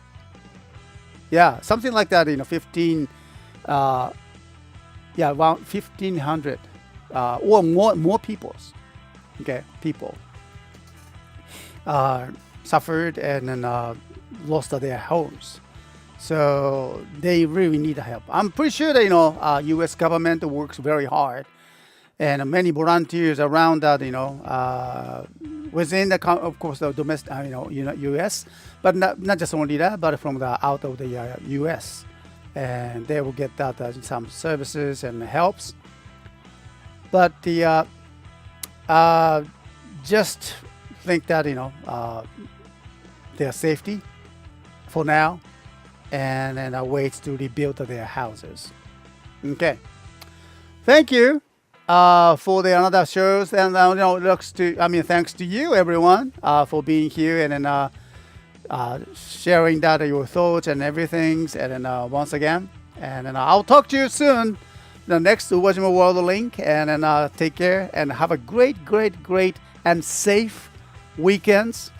A: Yeah, something like that. 15. Around 1,500 or more people suffered and then lost their homes. So they really need help. I'm pretty sure that U.S. government works very hard, and many volunteers around that within of course the domestic U.S. but not just only that, but from the out of the U.S. and they will get some services and helps. But just think that their safety for now, and then waits to rebuild their houses. Okay, thank you for the another shows, and thanks to you everyone for being here and then. Sharing your thoughts and everything, and then once again, and then I'll talk to you soon. The next Uwajima World Link, and then take care and have a great and safe weekends,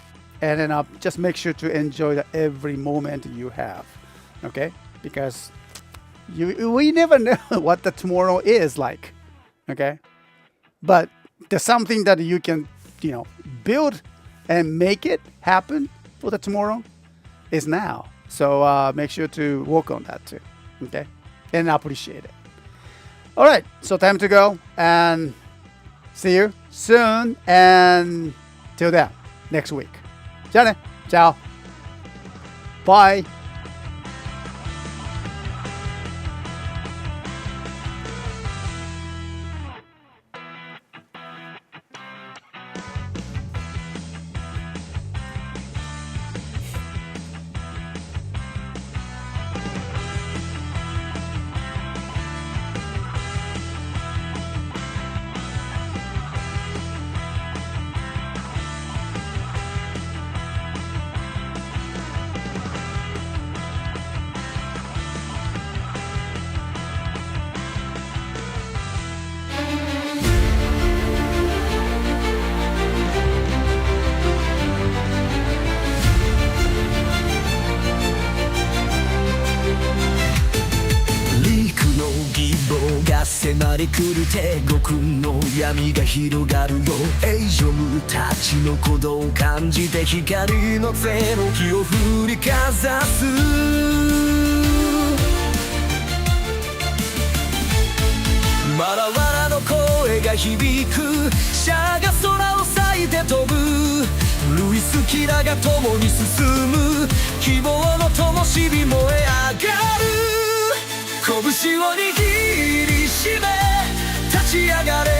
A: and then just make sure to enjoy every moment you have. Okay, because we never know what the tomorrow is like. Okay, but there's something that you can build and make it happen for the tomorrow is now. So make sure to work on that too. Okay? And I appreciate it. All right. So time to go, and see you soon. And till then, next week. じゃあね。Ciao. Bye.
B: 迫り来る帝国の闇が広がるよ。エイジョムたちの鼓動を感じて光の手の火を振りかざす。わらわらの声が響く。シャアが空を裂いて飛ぶ。ルイス・キラが共に進む。希望の灯火燃え上がる。拳を握りしめ立ち上がれ。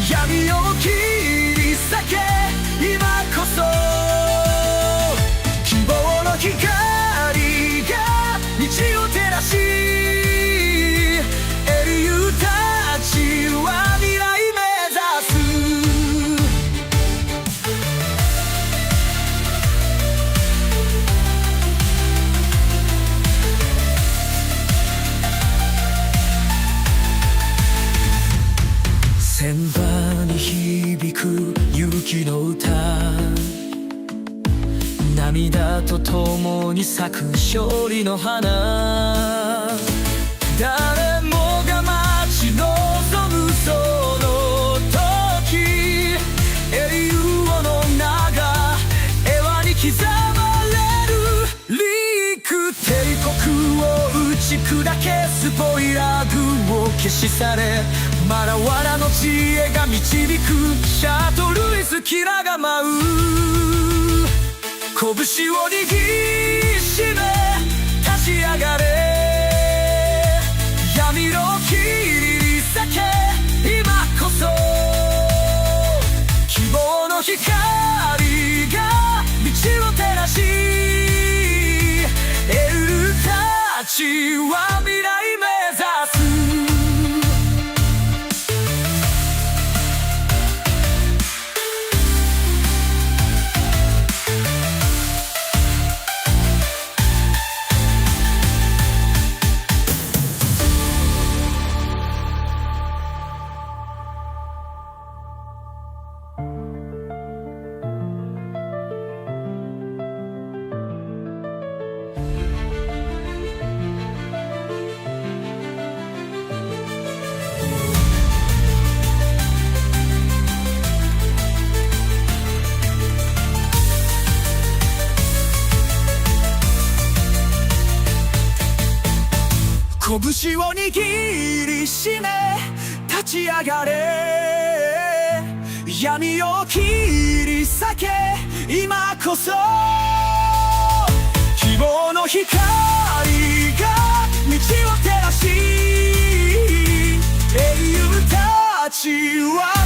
B: 闇を切り裂け今こそ。希望の光が道を照らし、英雄たちは未来目指す。千羽に響く勇気の歌、涙と共に咲く勝利の花。誰もが待ち望むその時、英雄の名が絵輪に刻まれる。リーク帝国を打ち砕け、スポイラー軍を消し去れ。マラワラの知恵が導く。シャアとルイス・キラが舞う。拳を握りしめ立ち上がれ。闇を切り裂け今こそ。希望の光が道を照らし、エルたちは未来目指す。拳を握りしめ立ち上がれ。闇を切り裂け今こそ。希望の光が道を照らし、英雄たちは